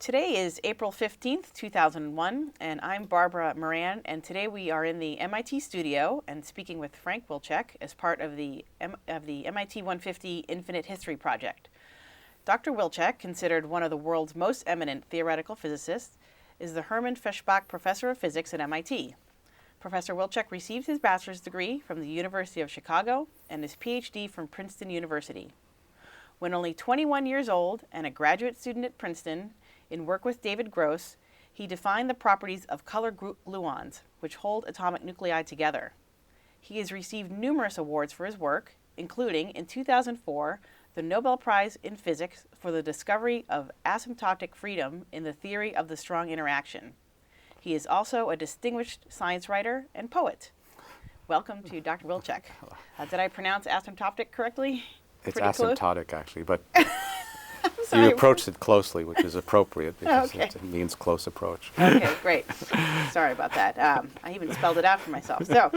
Today is April 15th, 2001, and I'm Barbara Moran, and today we are in the MIT studio and speaking with Frank Wilczek as part of the MIT 150 Infinite History Project. Dr. Wilczek, considered one of the world's most eminent theoretical physicists, is the Herman Feshbach Professor of Physics at MIT. Professor Wilczek received his bachelor's degree from the University of Chicago and his PhD from Princeton University. When only 21 years old and a graduate student at Princeton, in work with David Gross, he defined the properties of color gluons, which hold atomic nuclei together. He has received numerous awards for his work, including, in 2004, the Nobel Prize in Physics for the discovery of asymptotic freedom in the theory of the strong interaction. He is also a distinguished science writer and poet. Welcome to Dr. Wilczek. Did I pronounce asymptotic correctly? It's Pretty asymptotic, actually, but sorry. you approached it closely, which is appropriate because Okay. it means close approach. Okay, great. Sorry about that. I even spelled it out for myself. So,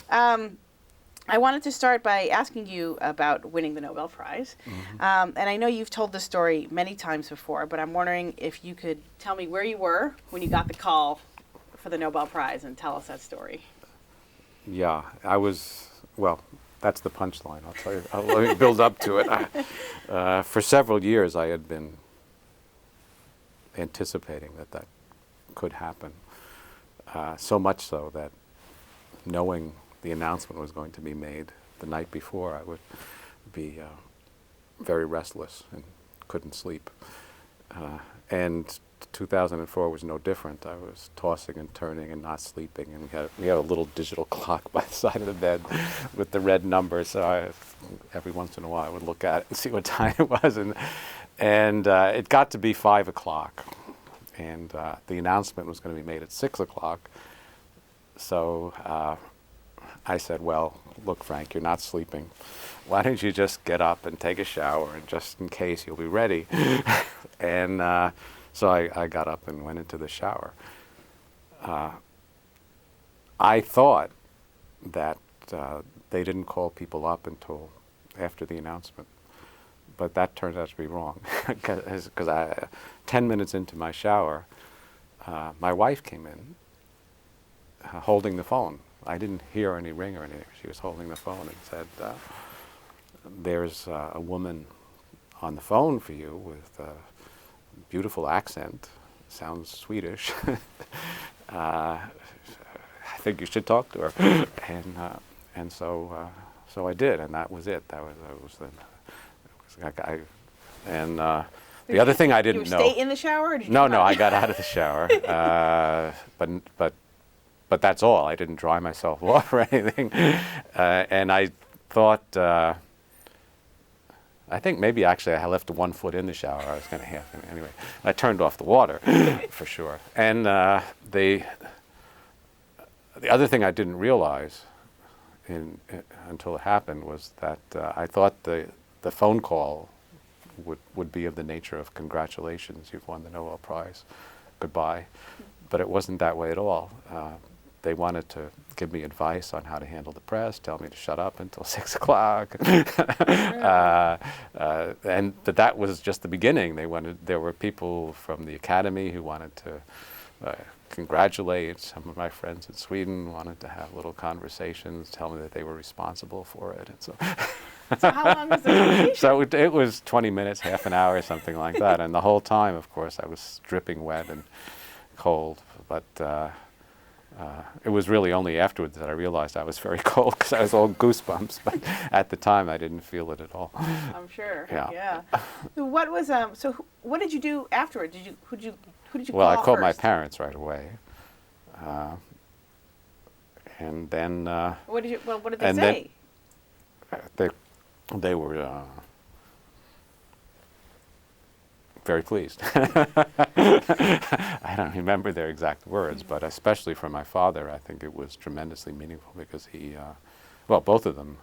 I wanted to start by asking you about winning the Nobel Prize. And I know you've told this story many times before, but I'm wondering if you could tell me where you were when you got the call for the Nobel Prize and tell us that story. Yeah, that's the punchline. I'll tell you. Let me build up to it. For several years, I had been anticipating that could happen. So much so that knowing the announcement was going to be made the night before, I would be very restless and couldn't sleep. And 2004 was no different. I was tossing and turning and not sleeping, and we had a little digital clock by the side of the bed with the red numbers. So every once in a while I would look at it and see what time it was, and it got to be 5 o'clock, and the announcement was going to be made at 6 o'clock. So I said, "Well, look, Frank, you're not sleeping. Why don't you just get up and take a shower, and just in case you'll be ready." And so I got up and went into the shower. I thought that they didn't call people up until after the announcement, but that turned out to be wrong. Because 10 minutes into my shower, my wife came in holding the phone. I didn't hear any ring or anything. She was holding the phone and said, "There's a woman on the phone for you with a beautiful accent, sounds Swedish. I think you should talk to her." And so I did, and that was it. The other thing I didn't know. Did you stay in the shower? Or did you No, I got out of the shower. But that's all. I didn't dry myself off or anything. And I thought, I think maybe actually I left 1 foot in the shower. I was going to half anyway. I turned off the water for sure. And the other thing I didn't realize until it happened was that I thought the phone call would be of the nature of "Congratulations, you've won the Nobel Prize. Goodbye." But it wasn't that way at all. They wanted to give me advice on how to handle the press, tell me to shut up until 6 o'clock. But that was just the beginning. There were people from the Academy who wanted to congratulate. Some of my friends in Sweden wanted to have little conversations, tell me that they were responsible for it. And so So how long was the conversation? So it was 20 minutes, half an hour, something like that. And the whole time, of course, I was dripping wet and cold. But it was really only afterwards that I realized I was very cold because I was all goosebumps. But at the time, I didn't feel it at all. I'm sure. Yeah. So what did you do afterward? Who did you Well, call I called my first? parents right away. And then What did they say? they were very pleased. I don't remember their exact words, but especially for my father, I think it was tremendously meaningful because he, both of them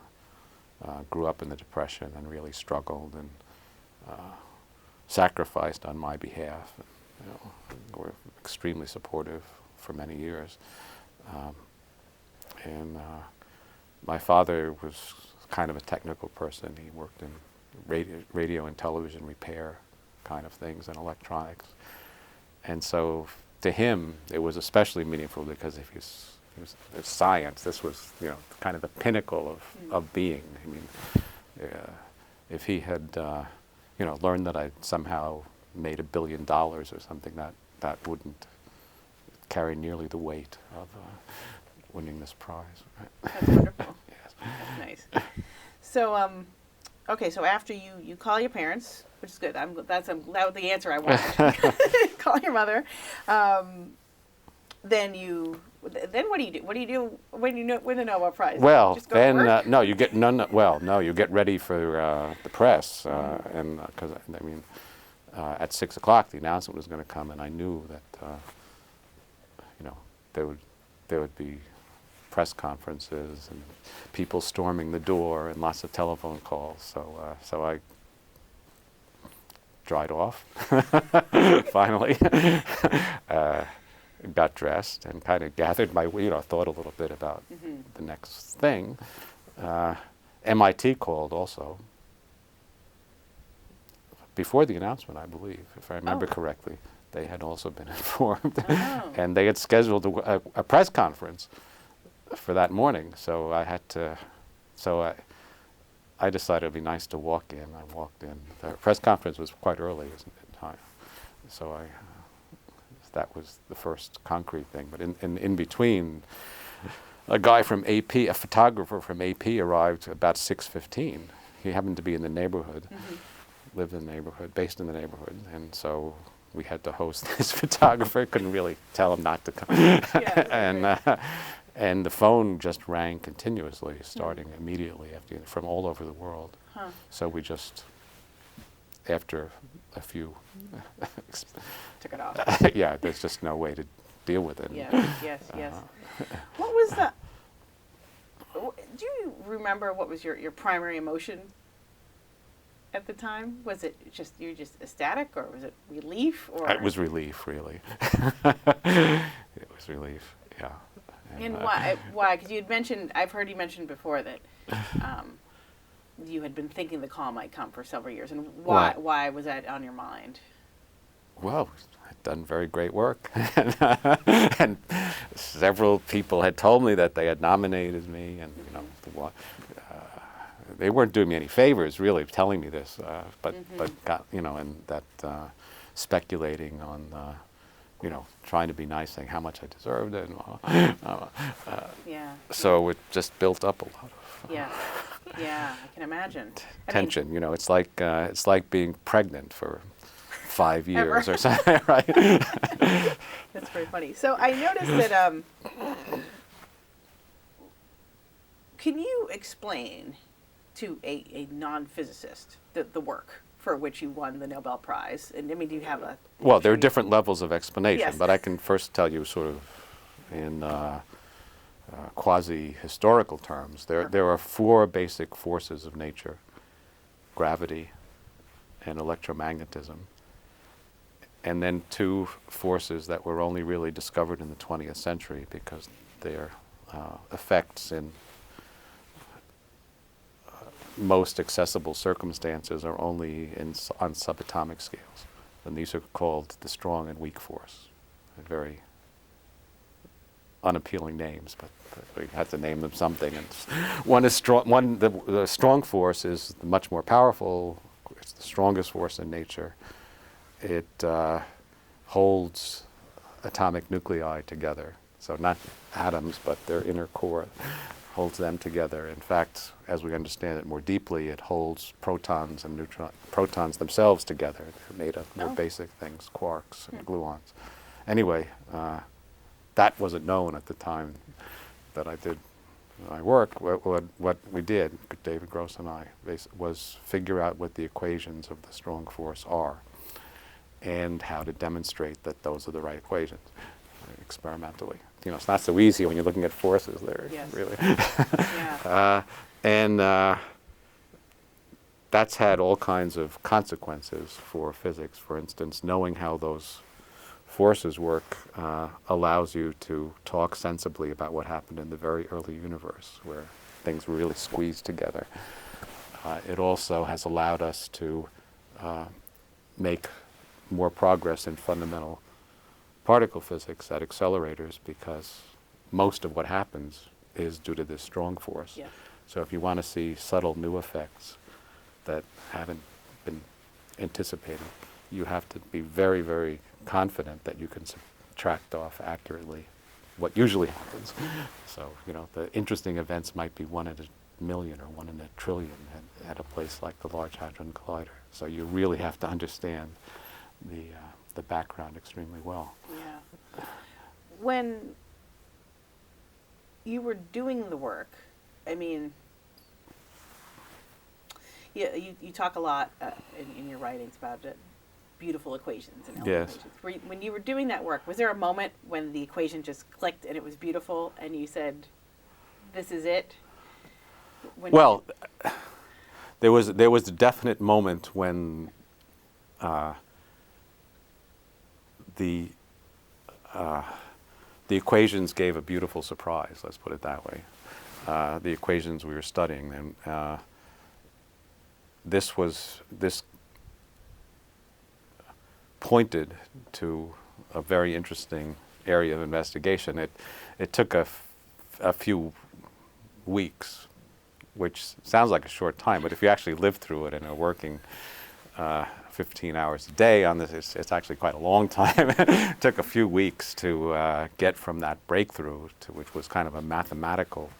grew up in the Depression and really struggled and sacrificed on my behalf. Were extremely supportive for many years. And my father was kind of a technical person. He worked in radio and television repair kind of things and electronics. And so to him, it was especially meaningful because if he was science, this was, kind of the pinnacle of being. I mean, if he had, learned that I somehow made $1 billion or something, that wouldn't carry nearly the weight of winning this prize. That's wonderful. Yes. That's nice. So, okay, so after you call your parents, which is good. That was the answer I wanted. Call your mother. Then what do you do? What do you do when you win the Nobel Prize? Well, just go to work? no, you get you get ready for the press, and because I mean, at 6 o'clock the announcement was going to come, and I knew that there would be press conferences and people storming the door and lots of telephone calls. So I dried off finally. Got dressed and kind of gathered my, thought a little bit about the next thing. MIT called also before the announcement, I believe, if I remember correctly. They had also been informed, and they had scheduled a press conference for that morning. So I had to. So I decided it'd be nice to walk in. I walked in. The press conference was quite early, isn't it? So that was the first concrete thing. But in between, a guy from AP, a photographer from AP, arrived about 6:15. He happened to be in the neighborhood, lived in the neighborhood, based in the neighborhood, and so we had to host this photographer. Couldn't really tell him not to come. And the phone just rang continuously, starting immediately from all over the world. So we just, after a few, took it off. yeah, there's just no way to deal with it. Yes. What was the? Do you remember what was your primary emotion at the time? Was it just you just ecstatic, or was it relief? Or it was relief, really. It was relief, yeah. And why? Why? Because you'd mentioned, I've heard you mention before that you had been thinking the call might come for several years, and why? Right. Why was that on your mind? Well, I'd done very great work, and several people had told me that they had nominated me, and they weren't doing me any favors, really, telling me this, but got and that speculating on. Trying to be nice, saying how much I deserved it. So it just built up a lot of yeah, I can imagine. tension. It's like being pregnant for 5 years or something, right? That's very funny. So I noticed that. Can you explain to a non-physicist the work for which you won the Nobel Prize? And I mean, do you have a... Well, there are different levels of explanation, Yes. but I can first tell you sort of in quasi-historical terms. There are 4 basic forces of nature: gravity and electromagnetism, and then 2 forces that were only really discovered in the 20th century because their effects in most accessible circumstances are only on subatomic scales. And these are called the strong and weak force. They're very unappealing names, but we had to name them something. And one is strong. The strong force is much more powerful. It's the strongest force in nature. It holds atomic nuclei together. So not atoms, but their inner core holds them together. In fact, as we understand it more deeply, it holds protons and protons themselves together. They're made of more basic things, quarks and gluons. Anyway, that wasn't known at the time that I did my work. What we did, David Gross and I, was figure out what the equations of the strong force are and how to demonstrate that those are the right equations experimentally. It's not so easy when you're looking at forces there, really. And that's had all kinds of consequences for physics. For instance, knowing how those forces work allows you to talk sensibly about what happened in the very early universe, where things were really squeezed together. It also has allowed us to make more progress in fundamental particle physics at accelerators because most of what happens is due to this strong force. Yeah. So if you want to see subtle new effects that haven't been anticipated, you have to be very, very confident that you can subtract off accurately what usually happens. So, you know, the interesting events might be 1 in a million or 1 in a trillion at a place like the Large Hadron Collider. So you really have to understand the background extremely well. Yeah. When you were doing the work, I mean, you talk a lot in your writings about it, beautiful equations and Yes. equations. When you were doing that work, was there a moment when the equation just clicked and it was beautiful and you said, this is it? Well, there was a definite moment when the equations gave a beautiful surprise. Let's put it that way. The equations we were studying, and this pointed to a very interesting area of investigation. It took a few weeks, which sounds like a short time, but if you actually live through it and are working 15 hours a day on this, it's actually quite a long time. It took a few weeks to get from that breakthrough, which was kind of a mathematical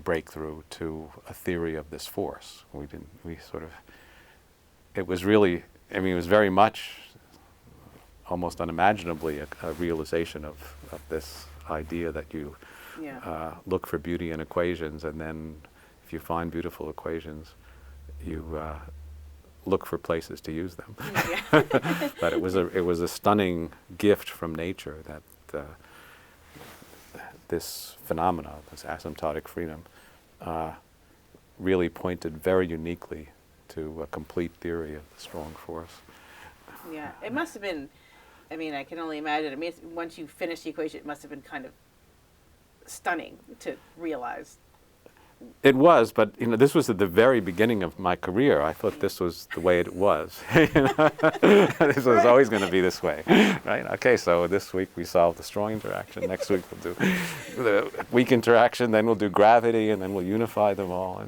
breakthrough, to a theory of this force. It was really, I mean, it was very much, almost unimaginably, a realization of this idea that you look for beauty in equations, and then if you find beautiful equations, you look for places to use them. Yeah. But it was a stunning gift from nature that this phenomena, this asymptotic freedom, really pointed very uniquely to a complete theory of the strong force. Yeah, it must have been, I mean, I can only imagine. I mean, once you finished the equation, it must have been kind of stunning to realize. It was, but you know, this was at the very beginning of my career. I thought this was the way it was. This was always going to be this way, right? Okay, so this week we solved the strong interaction. Next week we'll do the weak interaction. Then we'll do gravity, and then we'll unify them all.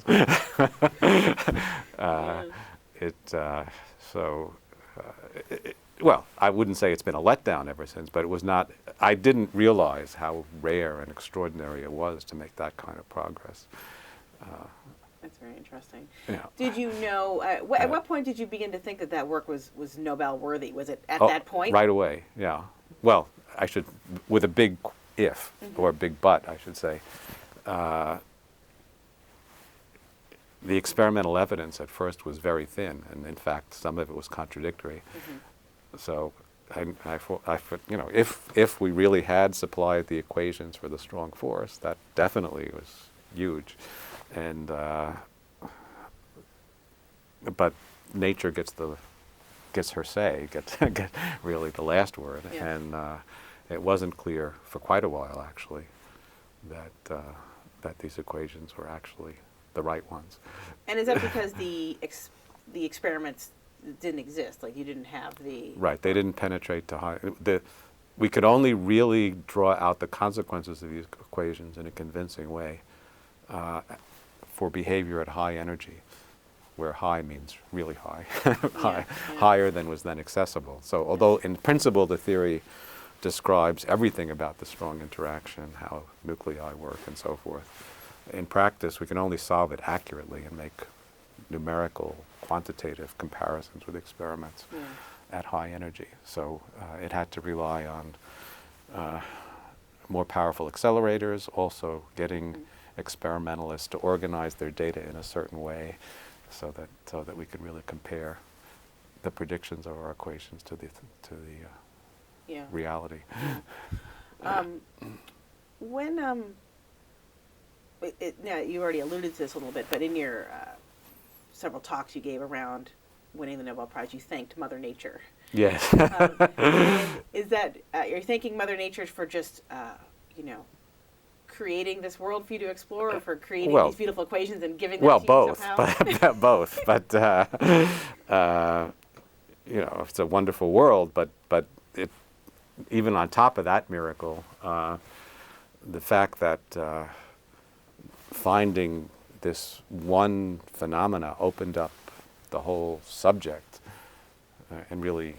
Well, I wouldn't say it's been a letdown ever since, but it was not. I didn't realize how rare and extraordinary it was to make that kind of progress. That's very interesting. Yeah. Did you know, at what point did you begin to think that work was Nobel worthy? Was it at that point? Right away, yeah. Well, with a big if, or a big but, I should say. The experimental evidence at first was very thin, and in fact, some of it was contradictory. So, you know, if we really had supplied the equations for the strong force, that definitely was huge, and but nature gets her say, gets really the last word, and it wasn't clear for quite a while actually that these equations were actually the right ones. And is that because the experiments didn't exist? Like you didn't have the... Right, they didn't penetrate to high... We could only really draw out the consequences of these equations in a convincing way for behavior at high energy, where high means really high, higher than was then accessible. So although in principle the theory describes everything about the strong interaction, how nuclei work and so forth, in practice we can only solve it accurately and make numerical, quantitative comparisons with experiments at high energy. So it had to rely on more powerful accelerators, also getting experimentalists to organize their data in a certain way so that we could really compare the predictions of our equations to the reality. Now you already alluded to this a little bit, but in your several talks you gave around winning the Nobel Prize, you thanked Mother Nature. Yes. Is that you're thanking Mother Nature for just creating this world for you to explore, or for creating these beautiful equations and giving them to you somehow? Both. But it's a wonderful world, but even on top of that miracle, the fact that finding this one phenomena opened up the whole subject, and really,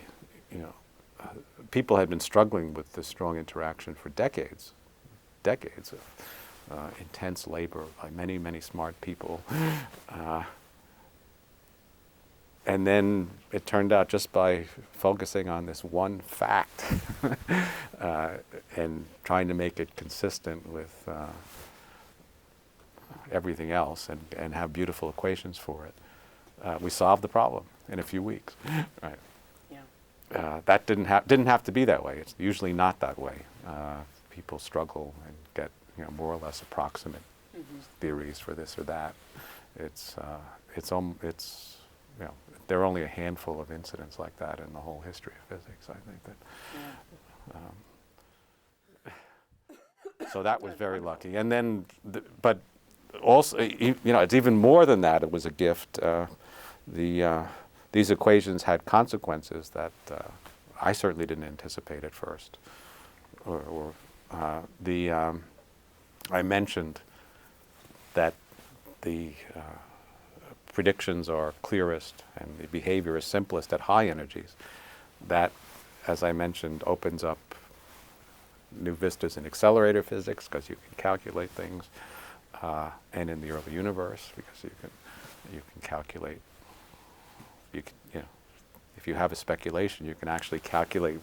people had been struggling with this strong interaction for decades of intense labor by many, many smart people. And then it turned out, just by focusing on this one fact and trying to make it consistent with everything else and have beautiful equations for it, we solved the problem in a few weeks. Right. Yeah. That didn't have to be that way. It's usually not that way. People struggle and get more or less approximate theories for this or that. There are only a handful of incidents like that in the whole history of physics. I think that. So that was very lucky. And then, but also, it's even more than that. It was a gift. These equations had consequences that I certainly didn't anticipate at first. I mentioned that the predictions are clearest and the behavior is simplest at high energies. That, as I mentioned, opens up new vistas in accelerator physics, because you can calculate things, and in the early universe, because you can calculate. If you have a speculation, you can actually calculate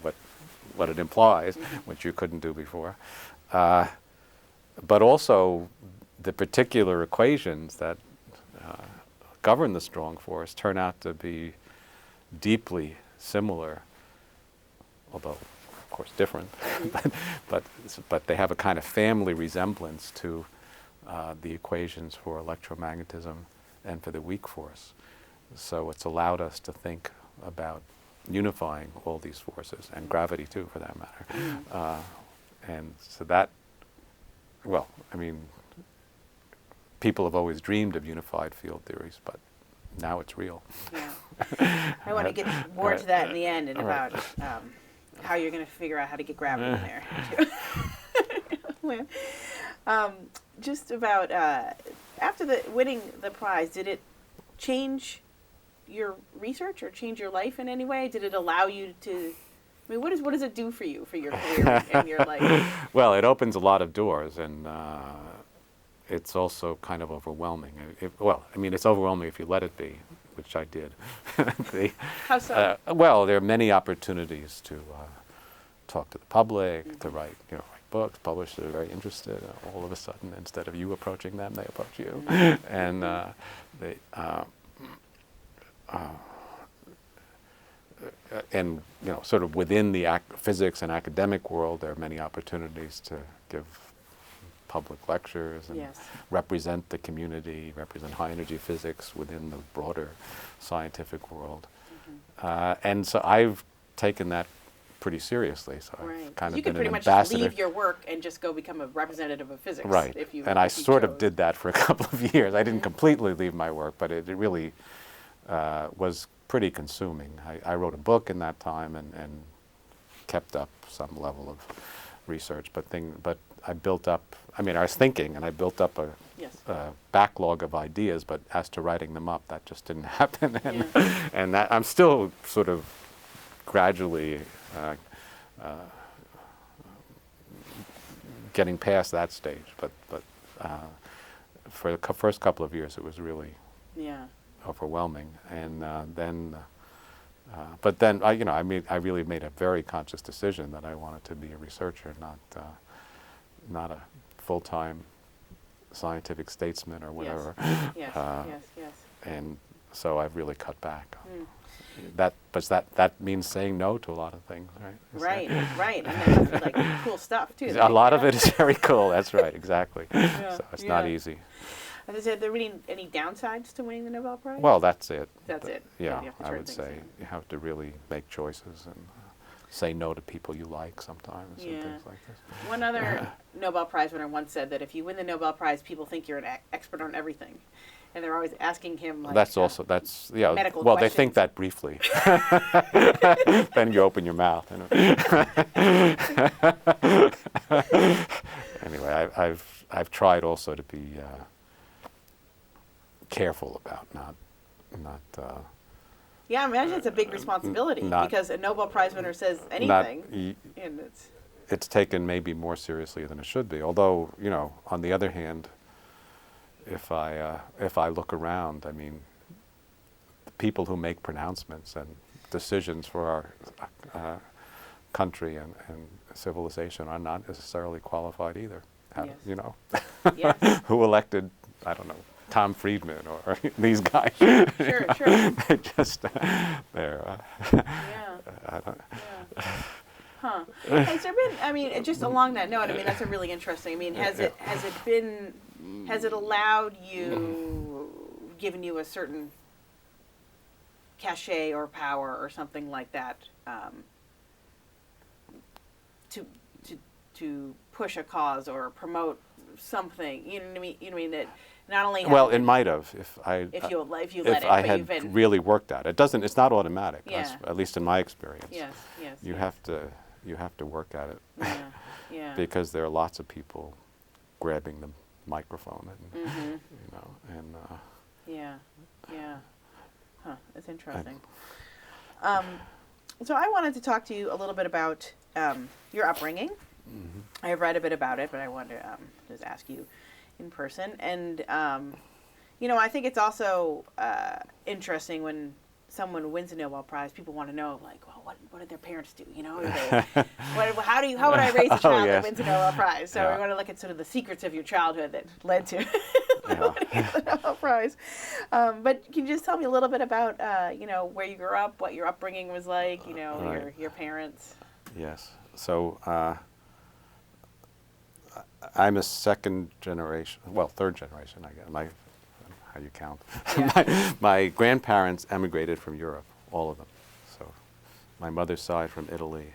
what it implies, which you couldn't do before. But also, the particular equations that govern the strong force turn out to be deeply similar, although of course different, but they have a kind of family resemblance to the equations for electromagnetism and for the weak force. So it's allowed us to think about unifying all these forces, and gravity too, for that matter. And so that, people have always dreamed of unified field theories, but now it's real. Yeah. I want to get more to that in the end, and about how you're going to figure out how to get gravity in there. Just about after winning the prize, did it change your research or change your life in any way? Did it allow you to? What does it do for you, for your career and your life? Well, it opens a lot of doors, and it's also kind of overwhelming. It's overwhelming if you let it be, which I did. How so? Well, there are many opportunities to talk to the public, to write books. Publishers are very interested. All of a sudden, instead of you approaching them, they approach you, and and sort of within the physics and academic world, there are many opportunities to give public lectures and represent the community, represent high energy physics within the broader scientific world. And so I've taken that pretty seriously. So I've kind of been an ambassador. You could pretty much leave your work and just go become a representative of physics. Right. And I sort of did that for a couple of years. I didn't completely leave my work, but it really was pretty consuming. I wrote a book in that time and kept up some level of research, but I built up, I was thinking, and I built up a backlog of ideas, but as to writing them up, that just didn't happen. And that I'm still sort of gradually getting past that stage, but for the first couple of years, it was really overwhelming. And but then I really made a very conscious decision that I wanted to be a researcher, not a full-time scientific statesman or whatever. Yes. And so I've really cut back. That means saying no to a lot of things, right? Right. And that's like cool stuff too. A lot of it is very cool. That's right, exactly. So it's not easy. Are there really any downsides to winning the Nobel Prize? Well, that's it. That's it. Yeah, I would say you have to really make choices and say no to people you like sometimes and things like this. One other Nobel Prize winner once said that if you win the Nobel Prize, people think you're an expert on everything. and they're always asking him like. That's also yeah. Medical Well, questions. they think that briefly. Then you open your mouth. Anyway, I've tried also to be careful about not. Yeah, I imagine it's a big responsibility because a Nobel Prize winner says anything, and it's taken maybe more seriously than it should be. Although, on the other hand, if I look around, I mean, the people who make pronouncements and decisions for our country and civilization are not necessarily qualified either. Yes. Yes. Who elected, I don't know, Tom Friedman or these guys. Sure. They're just, they're, I don't, Huh. Has there been, I mean, just along that note, I mean, that's a really interesting, I mean, has it allowed you, given you a certain cachet or power or something like that, to push a cause or promote something, you know what I mean? You know what I mean? That not only well, it might have if I had really worked at it. It's not automatic. Yeah. At least in my experience. Yes. You have to work at it. Yeah. Because there are lots of people grabbing the microphone and Yeah. Huh. That's interesting. So I wanted to talk to you a little bit about your upbringing. Mm-hmm. I have read a bit about it, but I wanted to just ask you in person. And, I think it's also interesting when someone wins a Nobel Prize, people want to know, like, well, what did their parents do? How would I raise a child that wins a Nobel Prize? So we want to look at sort of the secrets of your childhood that led to the Nobel Prize. But can you just tell me a little bit about, where you grew up, what your upbringing was like, Right. your parents? Yes. So I'm a third generation, I guess. How you count? Yeah. my grandparents emigrated from Europe, all of them. So my mother's side from Italy,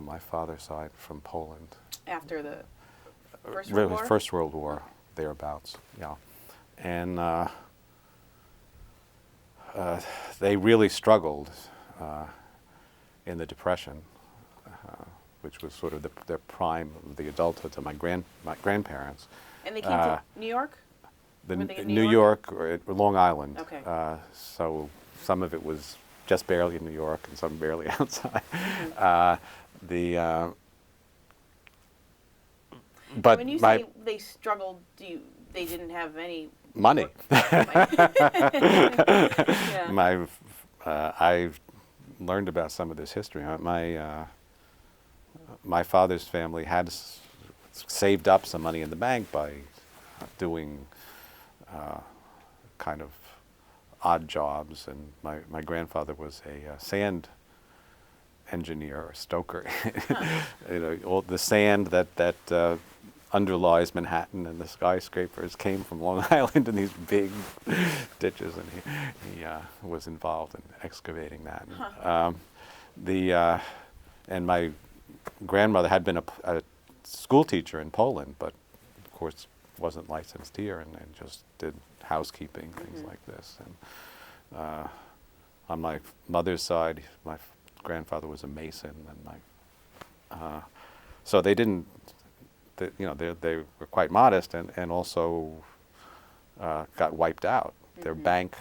my father's side from Poland. After the First World War? First World War, thereabouts, yeah. And they really struggled in the Depression, which was sort of the prime of the adulthood to my grandparents. And they came to New York? Were they in New York or Long Island. Okay. So some of it was just barely in New York and some barely outside. Mm-hmm. But when you say they struggled, they didn't have any money. Yeah. I've learned about some of this history. My father's family had saved up some money in the bank by doing kind of odd jobs, and my grandfather was a sand engineer or stoker. All the sand that underlies Manhattan and the skyscrapers came from Long Island in these big ditches, and he was involved in excavating that. And my grandmother had been a school teacher in Poland, but of course wasn't licensed here, and just did housekeeping, things like this. And on my mother's side, my grandfather was a mason, and so they didn't. They were quite modest, and also got wiped out. Their bank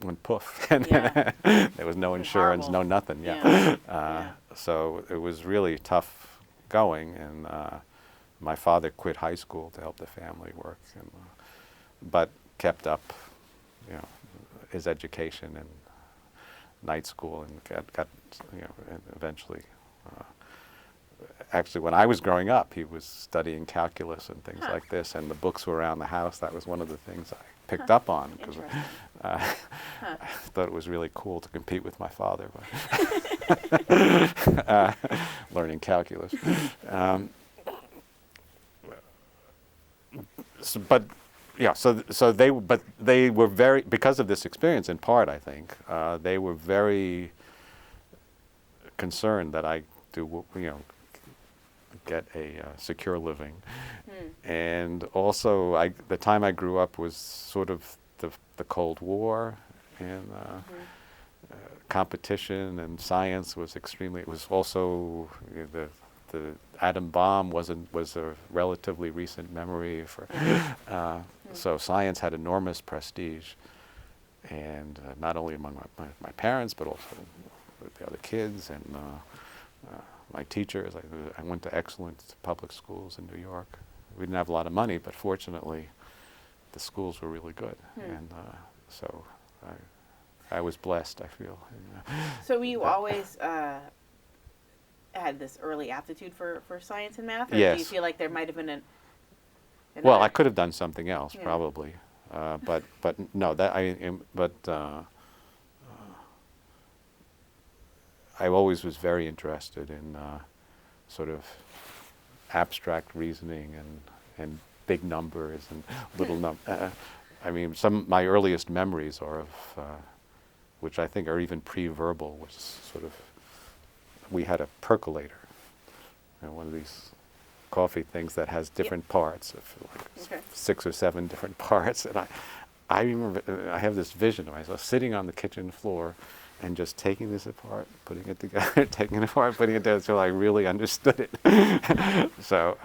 went poof, and there was no insurance, no nothing. So it was really tough going, and my father quit high school to help the family work, but kept up, his education in night school, and got and eventually. Actually, when I was growing up, he was studying calculus and things like this, and the books were around the house. That was one of the things I picked up on, because I thought it was really cool to compete with my father by learning calculus. So they were very, because of this experience in part, I think, they were very concerned that I do, get a secure living. And also, the time I grew up was sort of the Cold War, and competition and science was extremely. It was also the atom bomb was a relatively recent memory for. So science had enormous prestige, and not only among my parents, but also with the other kids and my teachers. I went to excellent public schools in New York. We didn't have a lot of money, but fortunately, the schools were really good, and so I was blessed, I feel. So you always had this early aptitude for science and math, or Yes. do you feel like there might have been Well, I could have done something else, Yeah. probably, but no, I always was very interested in sort of abstract reasoning and big numbers and little I mean, my earliest memories are of, which I think are even pre-verbal, was sort of, we had a percolator, one of these coffee things that has different parts, of like 6 or 7 different parts, and I remember, I have this vision of myself sitting on the kitchen floor and just taking this apart, putting it together, taking it apart, putting it together, until I really understood it. So,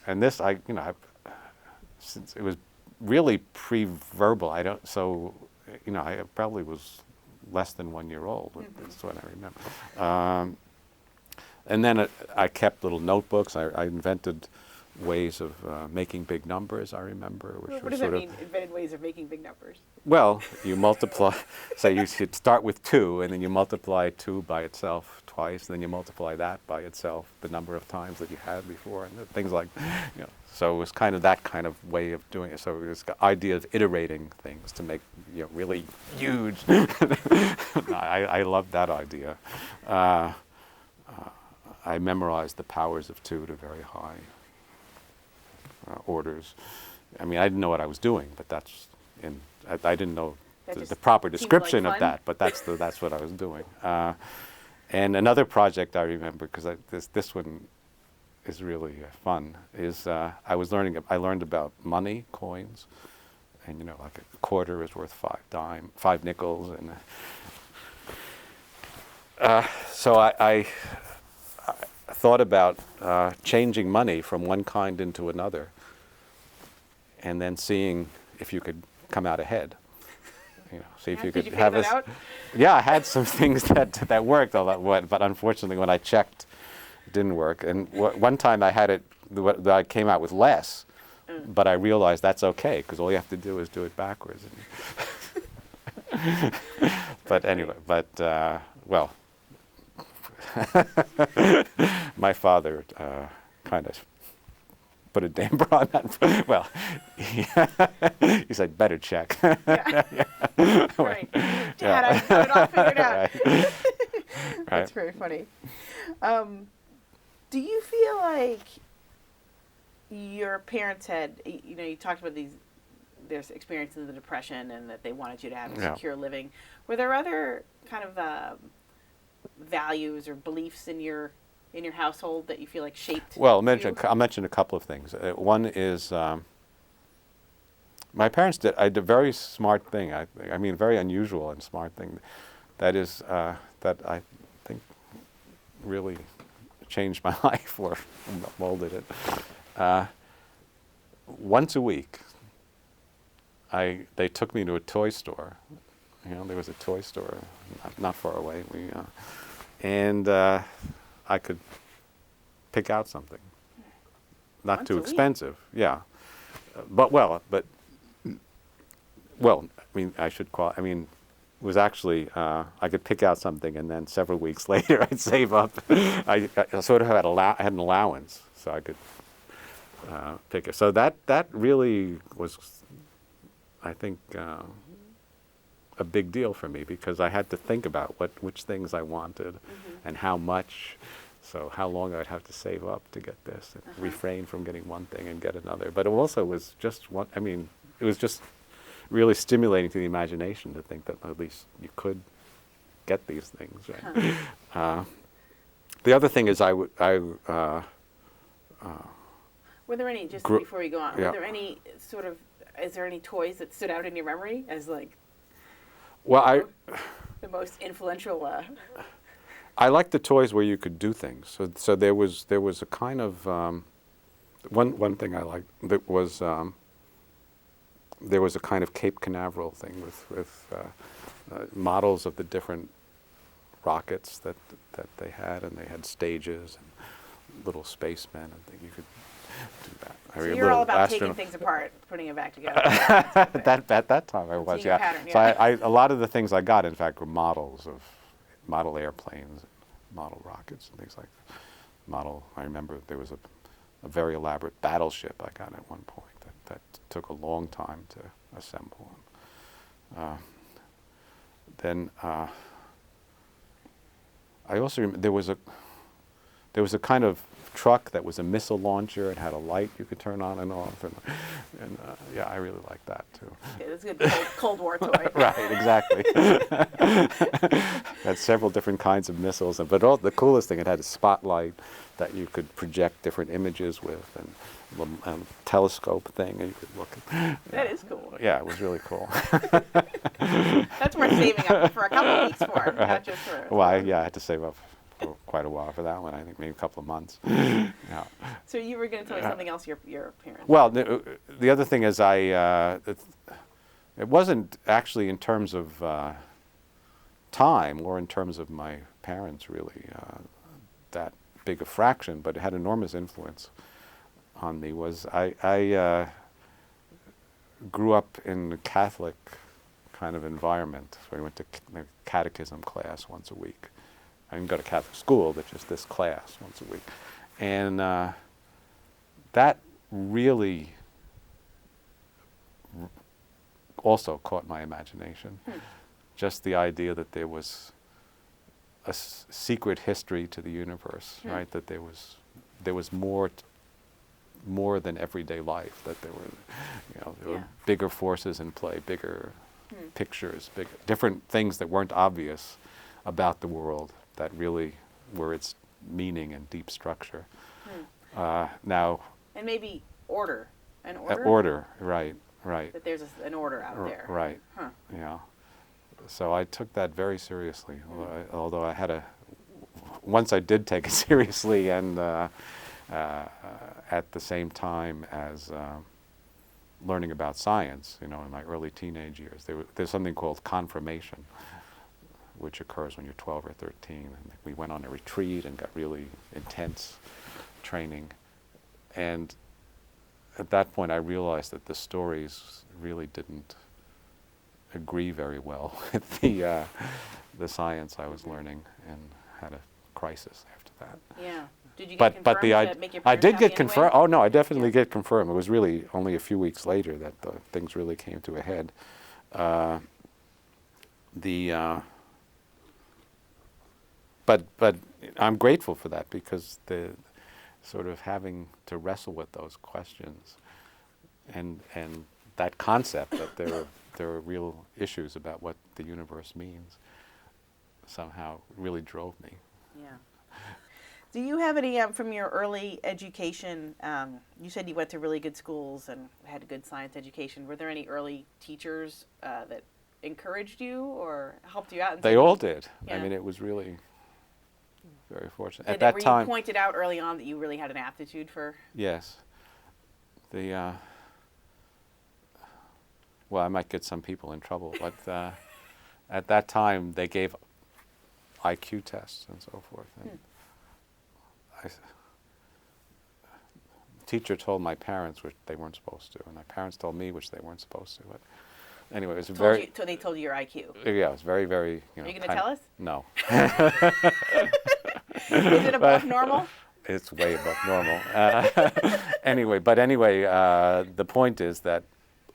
and this, since it was really pre-verbal, I probably was less than 1 year old. That's what I remember. And then I kept little notebooks. I invented ways of making big numbers, I remember. Which What was does sort that of, mean, invented ways of making big numbers? well, you multiply, so you should start with 2, and then you multiply 2 by itself twice, and then you multiply that by itself the number of times that you had before, and things like, so it was kind of that kind of way of doing it. So it was the idea of iterating things to make, really huge. I loved that idea. I memorized the powers of 2 to very high orders. I mean, I didn't know what I was doing, but I didn't know the proper description of that, but that's what I was doing. And another project I remember, because this one is really fun, is I learned about money, coins, and like a quarter is worth 5 nickels, and so I thought about changing money from one kind into another, and then seeing if you could come out ahead. See if you could have that out? Yeah, I had some things that worked, but unfortunately, when I checked, it didn't work. And one time I had it, I came out with less, but I realized that's okay, because all you have to do is do it backwards. But anyway, well. My father kind of put a damper on that. Well, he said, better check. Right. Dad, I got it all figured out. Right. That's very funny. Do you feel like your parents had, you talked about there's experience in the Depression and that they wanted you to have a secure living. Were there other kind of values or beliefs in your household that you feel like shaped? Well, I'll mention a couple of things. One is my parents did a very smart thing. I mean, very unusual and smart thing. That is that I think really changed my life or molded it. Once a week, they took me to a toy store. There was a toy store not far away. And I could pick out something, not Once too a week? expensive. Yeah, but I mean, it was actually I could pick out something, and then several weeks later I'd save up. I sort of had an allowance, so I could pick it. So that really was, I think, a big deal for me, because I had to think about which things I wanted and how much. So how long I'd have to save up to get this, and refrain from getting one thing and get another. But it also was just it was just really stimulating to the imagination to think that at least you could get these things. Right? The other thing is Were there any, just Gro- before we go on, yeah. were there any sort of, is there any toys that stood out in your memory as like Well, the most influential? I liked the toys where you could do things. So there was a kind of one thing I liked that was there was a kind of Cape Canaveral thing with models of the different rockets that they had, and they had stages and little spacemen and things. You could do that. So you're all about taking things apart, putting it back together. At that time I was, yeah. Pattern, yeah. So a lot of the things I got, in fact, were models of model airplanes, model rockets, and things like that. I remember there was a very elaborate battleship I got at one point that took a long time to assemble. Then I also remember there was a kind of truck that was a missile launcher. It had a light you could turn on and off, and yeah, I really liked that too. Okay, that's a good Cold War toy. Right, exactly. Had several different kinds of missiles, but the coolest thing, it had a spotlight that you could project different images with, and a telescope thing, and you could look at. That is cool. Yeah, it was really cool. That's worth saving up for a couple of weeks for, not just for. Well, I had to save up for quite a while for that one. I think maybe a couple of months. Yeah. So you were going to tell me something else, your parents. Well, the other thing is it wasn't actually in terms of time or in terms of my parents really that big a fraction, but it had enormous influence on me. Was I grew up in a Catholic kind of environment. So I went to catechism class once a week. I didn't go to Catholic school, but just this class once a week. And that really also caught my imagination. Just the idea that there was a secret history to the universe, right? That there was more than everyday life. That there were bigger forces in play, bigger pictures, different things that weren't obvious about the world that really were its meaning and deep structure. Now. And maybe order. An order. Order, right. That there's an order out there. Right. Huh. Yeah. So I took that very seriously, although I had once I did take it seriously, and at the same time as learning about science, in my early teenage years, there's something called confirmation, which occurs when you're 12 or 13. And we went on a retreat and got really intense training. And at that point I realized that the stories really didn't agree very well with the science I was learning, and had a crisis after that. Yeah. Did you get confirmed to make your parents I did happy get confirmed. anyway? Oh no, I definitely get confirmed. It was really only a few weeks later that things really came to a head. But I'm grateful for that, because the sort of having to wrestle with those questions and that concept that there are real issues about what the universe means somehow really drove me. Yeah. Do you have any from your early education? You said you went to really good schools and had a good science education. Were there any early teachers that encouraged you or helped you out? They all did. Yeah. I mean, it was really very fortunate. At that time, you pointed out early on that you really had an aptitude for. Yes. Well, I might get some people in trouble, but at that time they gave IQ tests and so forth. And the teacher told my parents, which they weren't supposed to, and my parents told me, which they weren't supposed to. But anyway, it was So they told you your IQ. Yeah, it was very, very. Are you going to tell us? No. Is it above normal? It's way above normal. Anyway, the point is that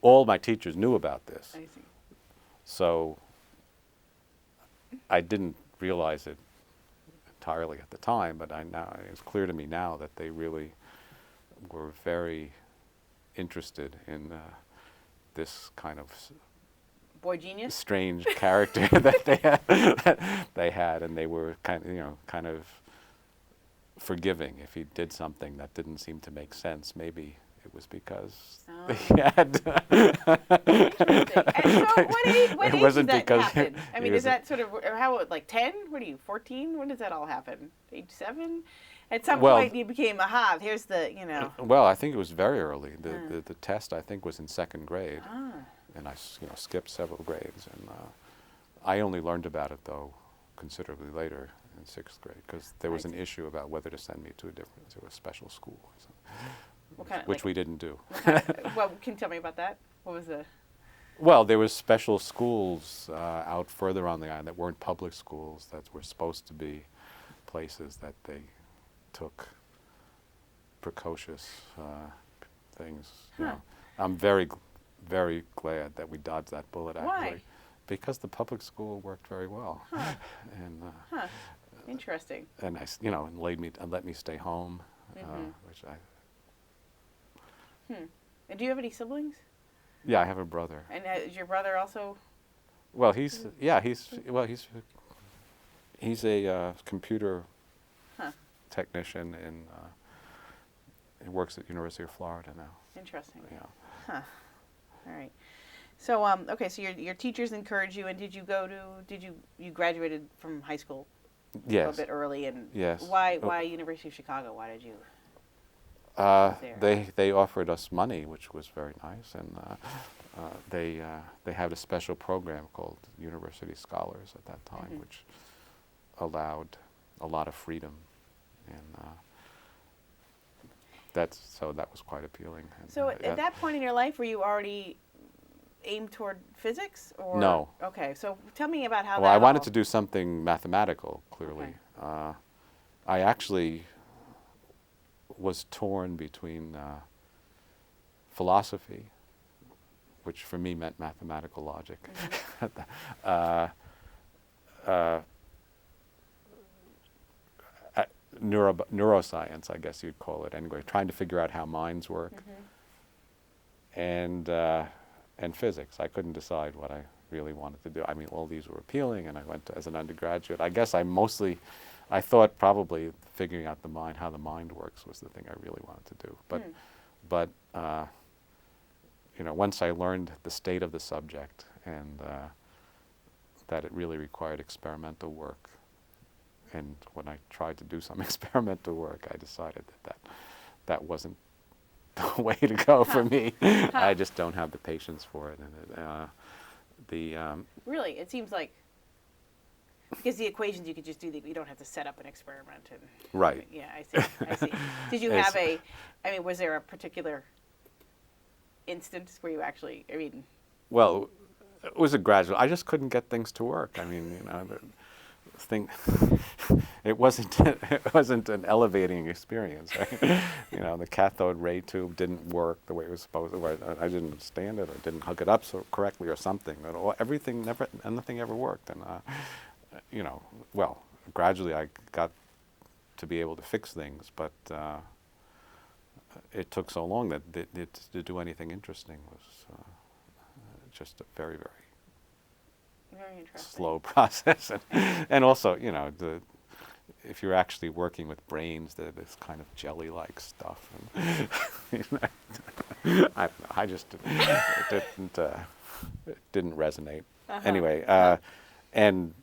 all my teachers knew about this. I see. So I didn't realize it entirely at the time, but it's clear to me now that they really were very interested in this kind of boy genius, strange character that they had, and they were kind of forgiving. If he did something that didn't seem to make sense, maybe it was because Oh. he had. Interesting. And so what age wasn't does that because happen? I he mean, was is that sort of, or how, like 10? What are you, 14? When does that all happen? Age 7? At some Well, point you became, aha, here's the, you know. Well, I think it was very early. The test, I think, was in 2nd grade. Ah. And I skipped several grades. And I only learned about it, though, considerably later in 6th grade, because there was an issue about whether to send me to a special school, What kind of, which like, we didn't do. well, can you tell me about that? What was the? Well, there was special schools out further on the island that weren't public schools, that were supposed to be places that they took precocious things. You know. I'm very glad that we dodged that bullet, actually. Why? Because the public school worked very well. Huh. And Interesting. and and let me stay home, which I. And do you have any siblings? Yeah, I have a brother. And is your brother also? Well, he's a computer technician and he works at University of Florida now. Interesting. Yeah. Huh. All right. So okay, so your teachers encouraged you, and you graduated from high school Yes. a bit early, and Yes. why University of Chicago? Why did you? They offered us money, which was very nice, and they had a special program called University Scholars at that time, which allowed a lot of freedom, and that was quite appealing. And, So at that point in your life, were you already aimed toward physics, or No. Okay, so tell me about how. Well, that I wanted all- to do something mathematical. Clearly, I actually was torn between philosophy, which for me meant mathematical logic, neuroscience, I guess you'd call it anyway, trying to figure out how minds work, and physics. I couldn't decide what I really wanted to do. I mean, all these were appealing, and I went as an undergraduate. I guess I thought probably figuring out how the mind works was the thing I really wanted to do. But once I learned the state of the subject and that it really required experimental work, and when I tried to do some experimental work, I decided that wasn't the way to go for me. I just don't have the patience for it. And Really, it seems like, because the equations you could just do, you don't have to set up an experiment. And, right. Yeah, I see. Did you have was there a particular instance where you actually, Well, it was a gradual. I just couldn't get things to work. I mean, it wasn't an elevating experience. Right? The cathode ray tube didn't work the way it was supposed to. I didn't understand it, or didn't hook it up so correctly, or something. Nothing ever worked. And well, gradually I got to be able to fix things, but it took so long that to do anything interesting was just a very, very very interesting. slow process. And also, if you're actually working with brains, this kind of jelly-like stuff. And, I just it didn't resonate. Anyway, and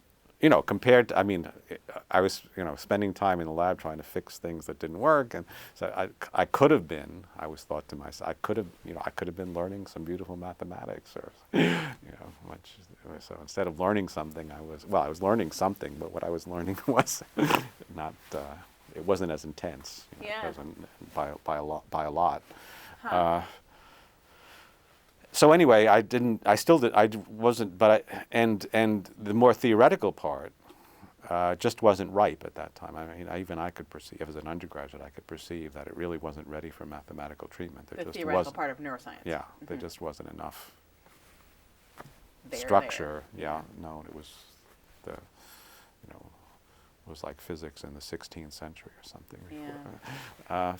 compared to, I was, spending time in the lab trying to fix things that didn't work, and so I could have been. I always thought to myself, I could have been learning some beautiful mathematics, or, much. So instead of learning something, I was learning something, but what I was learning was not. It wasn't as intense. It wasn't by a lot. So anyway, and the more theoretical part just wasn't ripe at that time. I could perceive, as an undergraduate, I could perceive that it really wasn't ready for mathematical treatment. The theoretical part of neuroscience. Yeah, there just wasn't enough there. structure. Yeah, no, it was it was like physics in the 16th century or something. Yeah.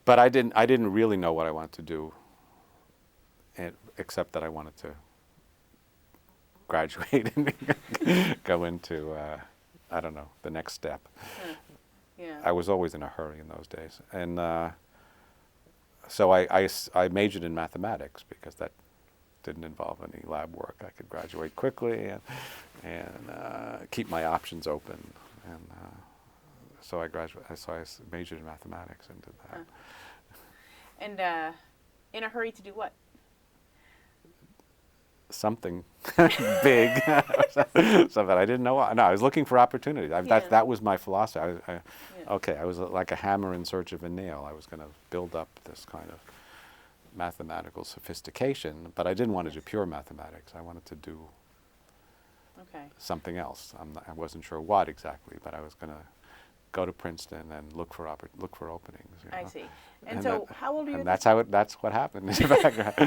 But I didn't really know what I wanted to do, except that I wanted to graduate and go into I don't know, the next step. Yeah. I was always in a hurry in those days. And so I majored in mathematics because that didn't involve any lab work. I could graduate quickly and keep my options open. And so I majored in mathematics and did that. And in a hurry to do what? Something big, something I didn't know. No, I was looking for opportunities. That was my philosophy. Okay, I was like a hammer in search of a nail. I was going to build up this kind of mathematical sophistication, but I didn't want to do pure mathematics. I wanted to do something else. I wasn't sure what exactly, but I was going to go to Princeton and look for openings. You know? I see. And so, how old are you? And that's what happened in the background. So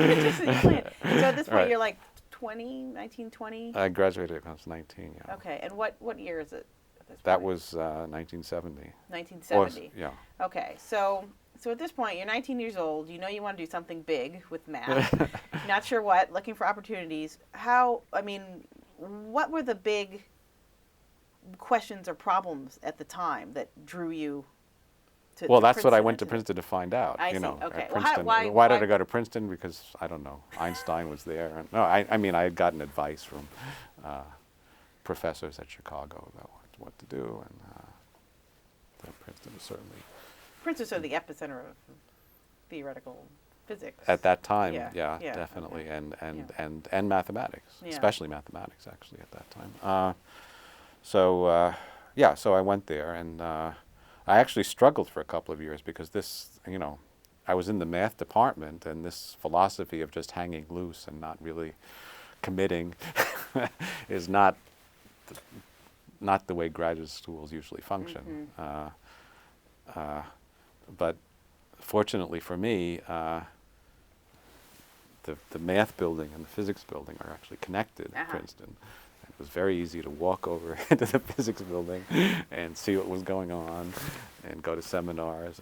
at this point, Right. you're like 20, 19, 20? I graduated when I was 19. Yeah. Okay, and what year is it at this point? That was 1970. 1970. Yeah. Okay, so at this point, you're 19 years old. You know you want to do something big with math. Not sure what. Looking for opportunities. What were the big questions or problems at the time that drew you to Well, that's what I Princeton went to and Princeton to find out. I you see. know, Okay. at Well, Princeton. why did I go to Princeton? Because I don't know. Einstein was there. And, no, I mean I had gotten advice from professors at Chicago about what to do, and Princeton was certainly Princeton's sort of the epicenter of theoretical physics at that time. Yeah. Definitely, Okay. and mathematics, Yeah. especially mathematics actually at that time. So I went there, and I actually struggled for a couple of years because I was in the math department, and this philosophy of just hanging loose and not really committing is not the way graduate schools usually function. Mm-hmm. But fortunately for me, the math building and the physics building are actually connected at Princeton. It was very easy to walk over into the physics building and see what was going on, and go to seminars,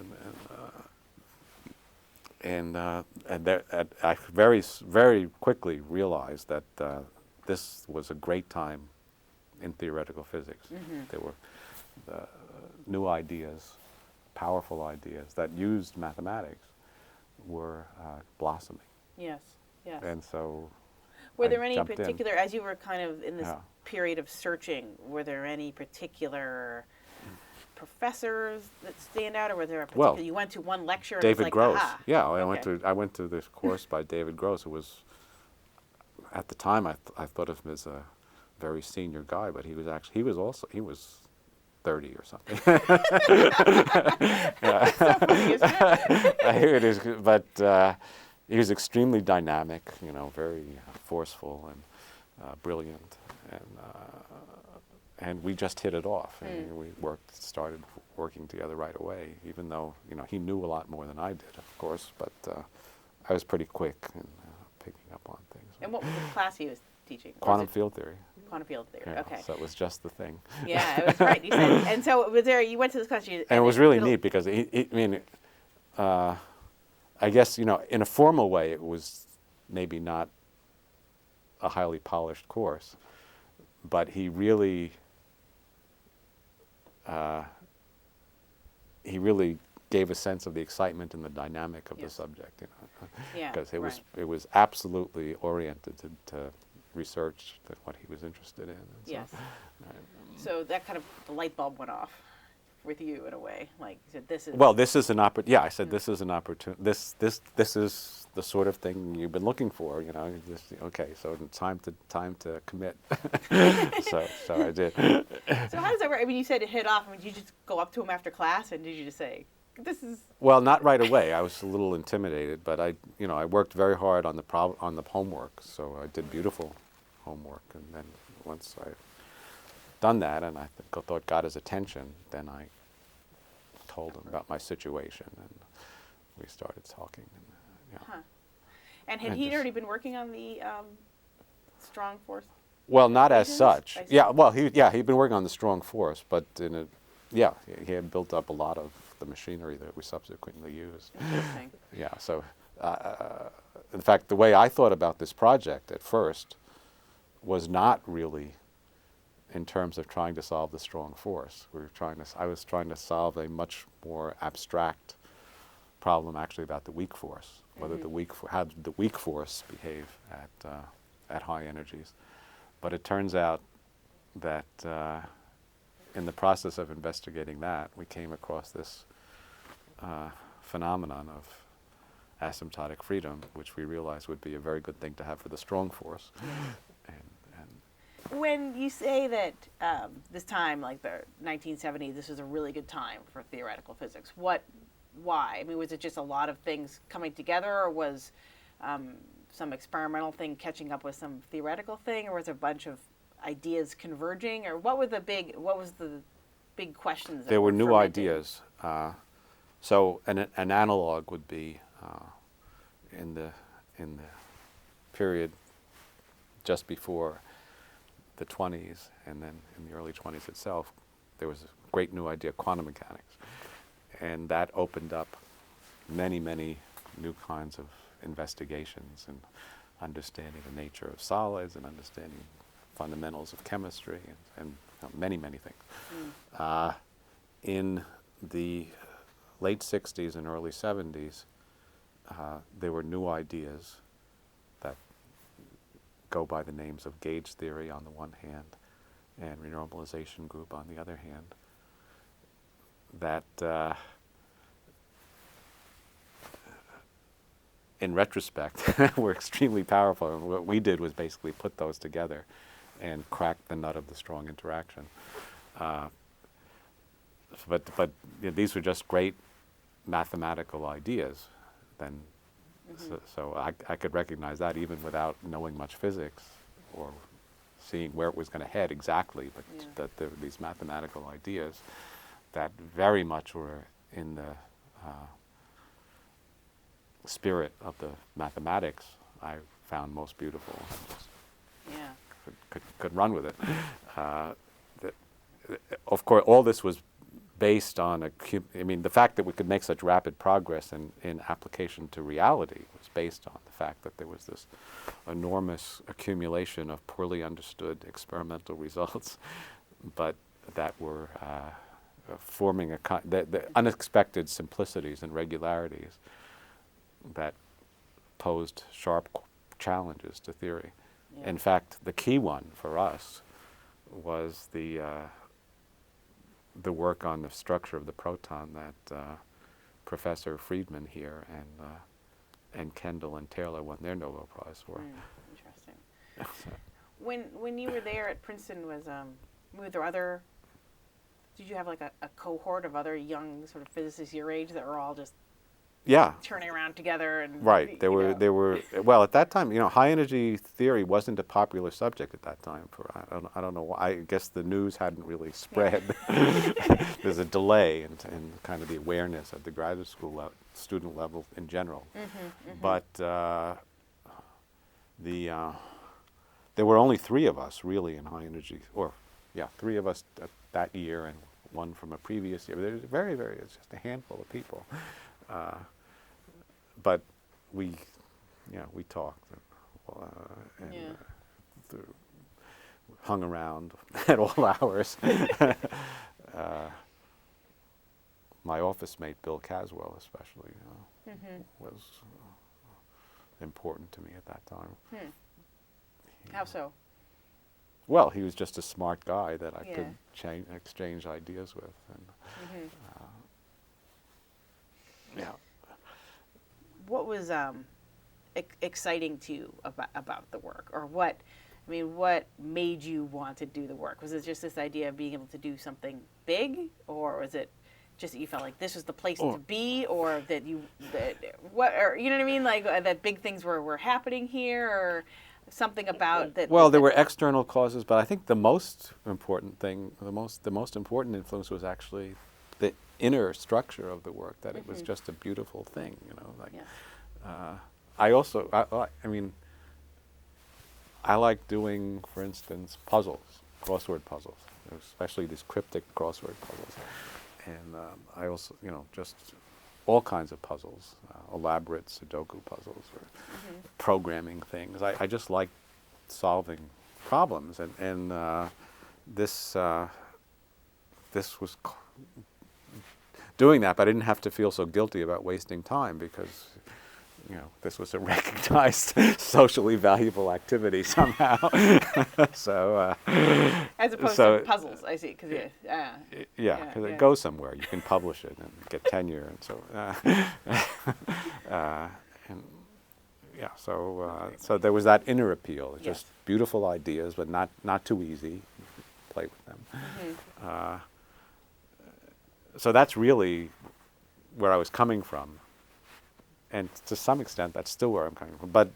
I very quickly realized that this was a great time in theoretical physics. Mm-hmm. There were new ideas, powerful ideas that used mathematics were blossoming. Yes. And so were I there any jumped in. particular, as you were kind of in this Yeah. period of searching, were there any particular professors that stand out, or were there a particular, Well, you went to one lecture and David it was like, Gross. aha. Yeah, Okay. I went to this course by David Gross, who was, at the time I thought of him as a very senior guy, but he was 30 or something. That's so funny, isn't it? It is, but he was extremely dynamic, very forceful and brilliant, and we just hit it off. And we started working together right away, even though he knew a lot more than I did, of course, but I was pretty quick in picking up on things. And what was the class he was teaching? Or was Quantum it field theory. Quantum field theory. Yeah, Okay. so it was just the thing. Yeah, it was right. You said, and so was there. You went to this class. And it was really neat because I guess in a formal way it was maybe not a highly polished course, but he really gave a sense of the excitement and the dynamic of the subject. Yeah, because right. it was absolutely oriented to research what he was interested in. And Yes. Right. So that kind of the light bulb went off with you in a way. Like you said, this is. Well, this is an opportunity. Yeah, I said this is an opportunity. This is the sort of thing you've been looking for. Okay, so time to commit. so I did. So how does that work? I mean, you said it hit off. I mean, did you just go up to him after class and did you just say, "This is"? Well, not right away. I was a little intimidated, but I worked very hard on the homework. So I did beautiful homework, and then once I done that, and I thought got his attention, then I told him about my situation, and we started talking. And, Huh. And had he already been working on the strong force? Well, not as equations? such. I see. Yeah. Well, he'd been working on the strong force, but he had built up a lot of the machinery that we subsequently used. Interesting. Yeah. So, in fact, the way I thought about this project at first was not really in terms of trying to solve the strong force. I was trying to solve a much more abstract problem actually about the weak force, whether how did the weak force behave at high energies. But it turns out that in the process of investigating that, we came across this phenomenon of asymptotic freedom, which we realized would be a very good thing to have for the strong force. When you say that this time, like the 1970s, this was a really good time for theoretical physics, why? I mean, was it just a lot of things coming together, or was some experimental thing catching up with some theoretical thing, or was it a bunch of ideas converging, or what was the big questions? There were new fermenting? ideas. So an analog would be in the period just before the 20s, and then in the early 20s itself, there was a great new idea, quantum mechanics. And that opened up many, many new kinds of investigations and understanding the nature of solids and understanding fundamentals of chemistry and many, many things. In the late 60s and early 70s, there were new ideas that go by the names of gauge theory on the one hand and renormalization group on the other hand, that in retrospect were extremely powerful. And what we did was basically put those together and crack the nut of the strong interaction. But you know, these were just great mathematical ideas. Then, so I could recognize that even without knowing much physics or seeing where it was going to head exactly. But that there were these mathematical ideas that very much were in the spirit of the mathematics I found most beautiful. Could run with it. Of course, all this was based on the fact that we could make such rapid progress in application to reality was based on the fact that there was this enormous accumulation of poorly understood experimental results, but that were forming the unexpected simplicities and regularities that posed sharp challenges to theory. Yeah. In fact, the key one for us was the work on the structure of the proton that Professor Friedman here and Kendall and Taylor won their Nobel Prize for. Interesting. When you were there at Princeton, were there other? Did you have like a cohort of other young sort of physicists your age that were all just turning around together? And right. There were well, at that time, high energy theory wasn't a popular subject at that time. I don't know why. I guess the news hadn't really spread. There's a delay in kind of the awareness at the graduate school student level in general. But there were only 3 of us really in high energy, or 3 of us that year and 1 from a previous year. There's it's just a handful of people. But we talked and hung around at all hours. My office mate, Bill Caswell, especially, was important to me at that time. How so? Well, he was just a smart guy that I could exchange ideas with. And, what was exciting to you about the work, or what made you want to do the work? Was it just this idea of being able to do something big, or was it just that you felt like this was the place to be, or that you know what I mean, like that big things were happening here, or something about that? Well, there were external causes, but I think the most important thing, the most important influence was actually the inner structure of the work, that it was just a beautiful thing, I like doing, for instance, crossword puzzles, especially these cryptic crossword puzzles. And I also, just all kinds of puzzles, elaborate Sudoku puzzles or programming things. I just like solving problems, and this this was doing that, but I didn't have to feel so guilty about wasting time because, this was a recognized socially valuable activity somehow. So as opposed to puzzles, I see. Because because it goes somewhere. You can publish it and get tenure, and so and so there was that inner appeal. It's just beautiful ideas, but not too easy. Play with them. Mm-hmm. So that's really where I was coming from. And to some extent, that's still where I'm coming from. But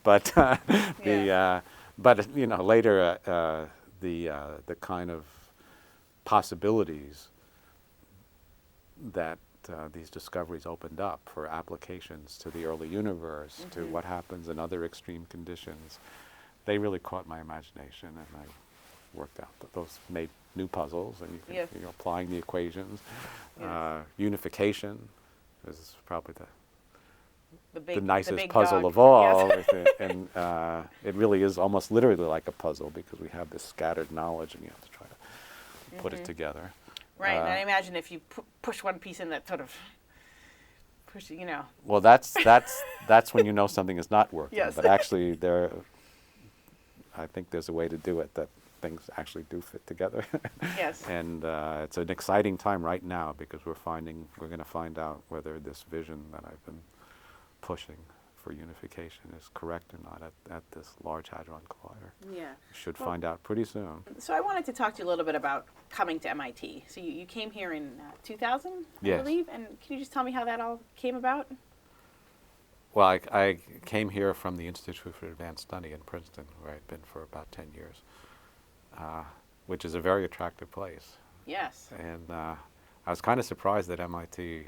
later the kind of possibilities that these discoveries opened up for applications to the early universe, to what happens in other extreme conditions, they really caught my imagination, and I worked out that those made new puzzles, and you can, applying the equations, unification is probably the nicest puzzle of all. And it really is almost literally like a puzzle because we have this scattered knowledge and you have to try to put it together. Right, and I imagine if you push one piece in, that sort of push, Well, that's when you know something is not working. Yes. But actually, I think there's a way to do it that things actually do fit together. Yes. And it's an exciting time right now because we're going to find out whether this vision that I've been pushing for unification is correct or not at this Large Hadron Collider. Yeah. We should find out pretty soon. So I wanted to talk to you a little bit about coming to MIT. So you came here in 2000, I believe, and can you just tell me how that all came about? Well, I came here from the Institute for Advanced Study in Princeton, where I'd been for about 10 years, which is a very attractive place. Yes. And I was kind of surprised that MIT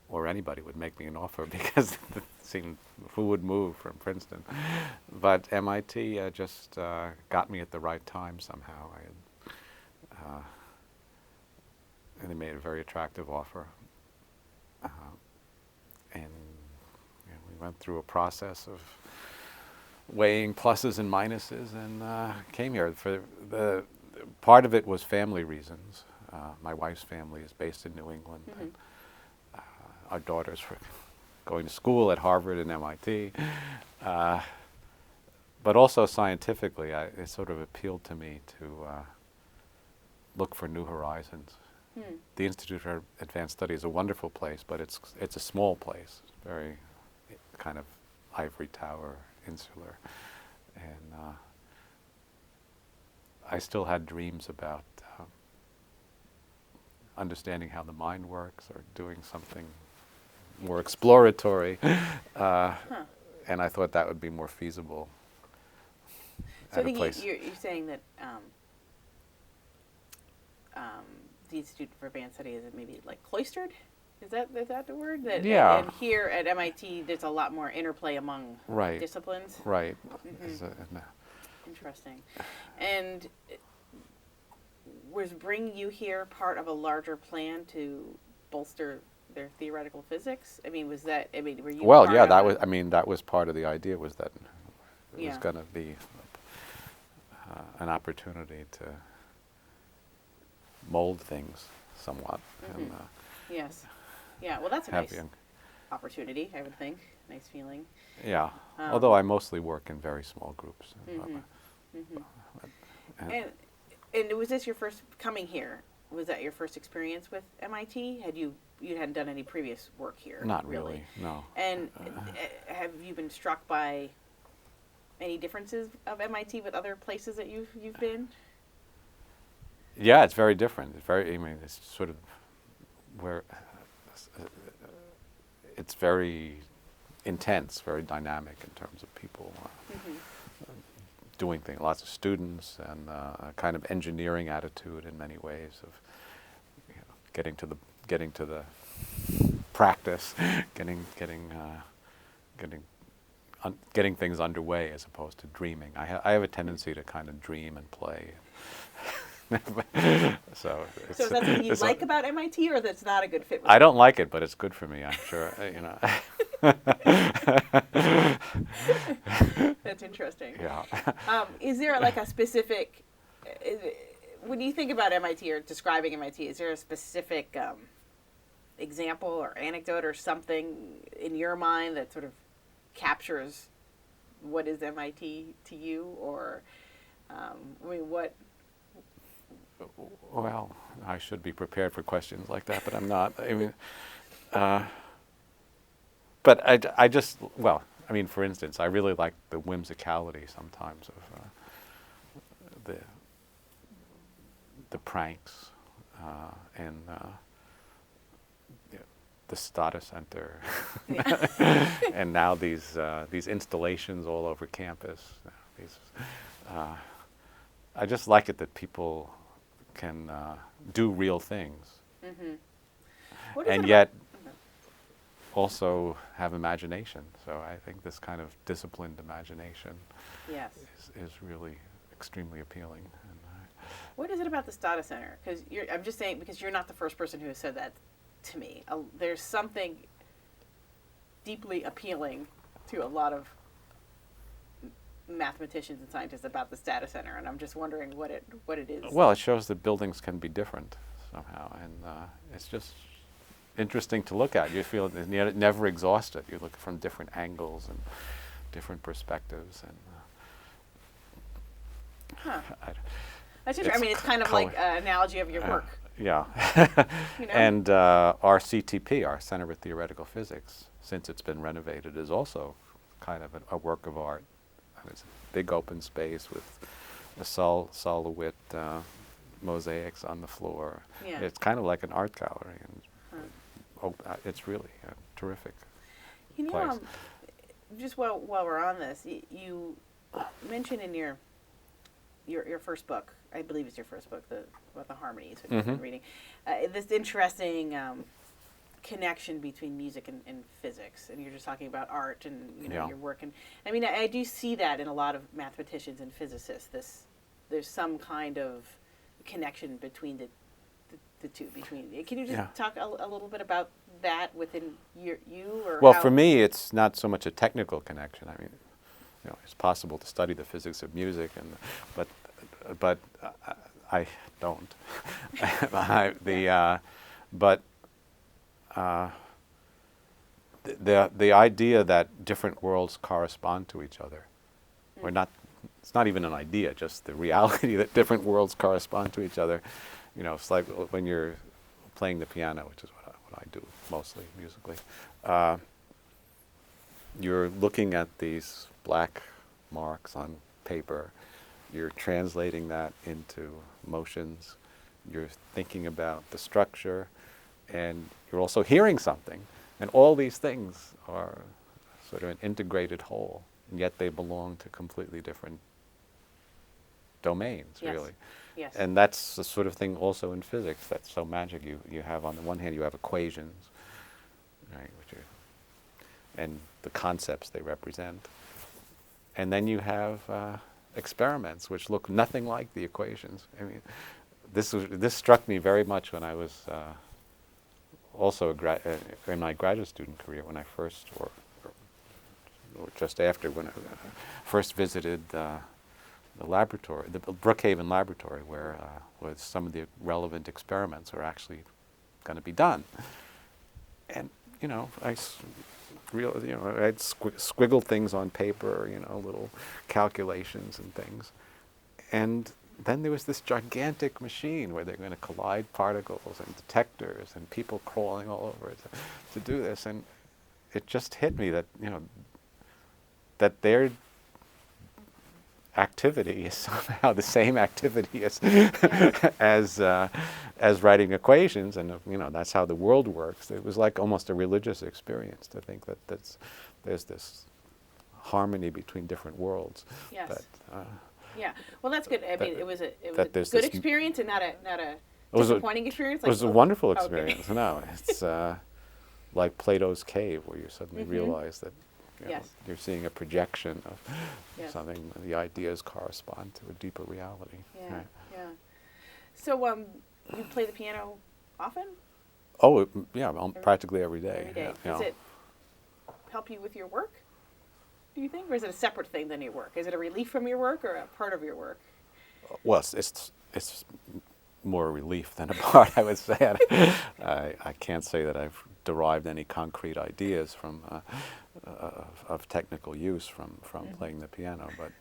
or anybody would make me an offer because it seemed who would move from Princeton. But MIT just got me at the right time somehow. And they made a very attractive offer. And we went through a process of weighing pluses and minuses and came here. For the part of it was family reasons. My wife's family is based in New England. Mm-hmm. And, our daughters were going to school at Harvard and MIT. But also scientifically, it sort of appealed to me to look for new horizons. The Institute for Advanced Study is a wonderful place, but it's a small place, very kind of ivory tower, insular. And I still had dreams about understanding how the mind works or doing something more exploratory, and I thought that would be more feasible. So I think you're saying that the Institute for Advanced Study is maybe like cloistered? Is that the word? Yeah. And here at MIT, there's a lot more interplay among disciplines. Right. Mm-hmm. Interesting. And was bringing you here part of a larger plan to bolster their theoretical physics? I mean, were you? Well, yeah, that was part of the idea, was that it was going to be an opportunity to mold things somewhat. Mm-hmm. And, yes. Yeah, well, that's a nice opportunity, I would think. Nice feeling. Yeah, although I mostly work in very small groups. And was this your first coming here? Was that your first experience with MIT? You hadn't done any previous work here? Not really, no. And have you been struck by any differences of MIT with other places that you've been? Yeah, it's very different. It's sort of where it's very intense, very dynamic in terms of people doing things. Lots of students and a kind of engineering attitude in many ways of getting to the practice, getting things underway as opposed to dreaming. I have a tendency to kind of dream and play. So is that something you like about MIT, or that's not a good fit with I don't like it, but it's good for me, I'm sure. That's interesting. Yeah. Is there like a specific, when you think about MIT or describing MIT, is there a specific example or anecdote or something in your mind that sort of captures what is MIT to you? Or, I mean, what? Well, I should be prepared for questions like that, but I'm not. I mean, but I just, well, I mean, for instance, I really like the whimsicality sometimes of the pranks and the Stata Center, and now these installations all over campus. I just like it that people can do real things, and yet also have imagination. So I think this kind of disciplined imagination is really extremely appealing. And what is it about the Stata Center? Because I'm just saying, because you're not the first person who has said that to me. There's something deeply appealing to a lot of mathematicians and scientists about the Stata Center, and I'm just wondering what it is. well, it shows that buildings can be different somehow, and it's just interesting to look at. You feel never exhausted. You look from different angles and different perspectives, and that's interesting. I mean, it's kind of like an analogy of your work. Yeah. You know? And our CTP, our Center for Theoretical Physics, since it's been renovated, is also kind of a work of art. It's a big open space with the solid mosaics on the floor. Yeah. It's kind of like an art gallery, and it's really a terrific place. Just while we're on this, you mentioned in your first book, I believe it's your first book, about the harmonies that you've been reading, this interesting connection between music and physics, and you're just talking about art and your work, and I mean I do see that in a lot of mathematicians and physicists. There's some kind of connection between the two. Can you just talk a little bit about that within you? Or well, for me, it's not so much a technical connection. I mean, it's possible to study the physics of music, but I don't. The idea that different worlds correspond to each other, or not. It's not even an idea, just the reality that different worlds correspond to each other. It's like when you're playing the piano, which is what I do mostly musically. You're looking at these black marks on paper. You're translating that into motions. You're thinking about the structure, and you're also hearing something. And all these things are sort of an integrated whole, and yet they belong to completely different domains, really. Yes. And that's the sort of thing also in physics that's so magic. You have, on the one hand, you have equations, right, and the concepts they represent. And then you have experiments which look nothing like the equations. I mean, this struck me very much when I was also in my graduate student career, when I first, or just after, when I first visited the laboratory, the Brookhaven laboratory, where some of the relevant experiments are actually going to be done. And I'd squiggle things on paper, little calculations and things. And then there was this gigantic machine where they're going to collide particles and detectors and people crawling all over it to do this. And it just hit me that, that their activity is somehow the same activity as writing equations, and that's how the world works. It was like almost a religious experience to think that there's this harmony between different worlds. Yes. That, well, that's good. I mean, it was a good experience and not a disappointing experience. It was a wonderful experience. Okay. No, it's like Plato's cave, where you suddenly realize that you're seeing a projection of something. The ideas correspond to a deeper reality. Yeah, right? yeah. So, you play the piano often? Oh, practically every day. Every day. Does it help you with your work, do you think? Or is it a separate thing than your work? Is it a relief from your work or a part of your work? Well, it's it's more a relief than a part, I would say. I can't say that I've derived any concrete ideas from of technical use from playing the piano, but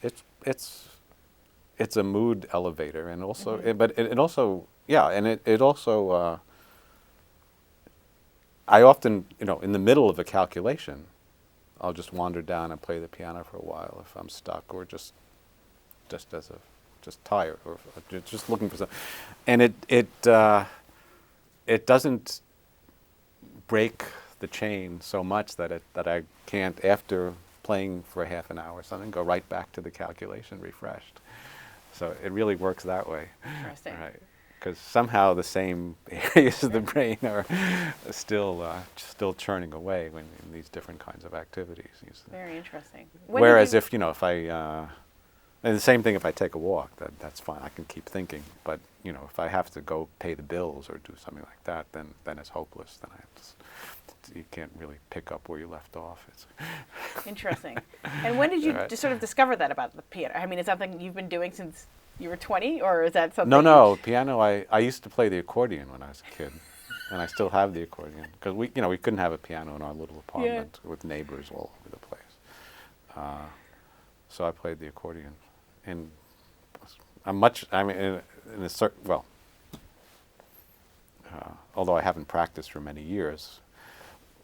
it's a mood elevator, and also but it also it also I often, in the middle of a calculation, I'll just wander down and play the piano for a while if I'm stuck, or just tired, or just looking for something. And it doesn't break the chain so much that I can't, after playing for a half an hour or something, go right back to the calculation refreshed. So it really works that way. Interesting. Right. Because somehow the same areas of the brain are still churning away when in these different kinds of activities. Very interesting. Whereas if I and the same thing if I take a walk, that's fine. I can keep thinking. But if I have to go pay the bills or do something like that, then it's hopeless. Then you can't really pick up where you left off. It's interesting. And when did you Right. just sort of discover that about the piano? I mean, is that something you've been doing since you were 20, or is that something? No, piano. I used to play the accordion when I was a kid, and I still have the accordion because we couldn't have a piano in our little apartment with neighbors all over the place. So I played the accordion, and in a certain, well, although I haven't practiced for many years,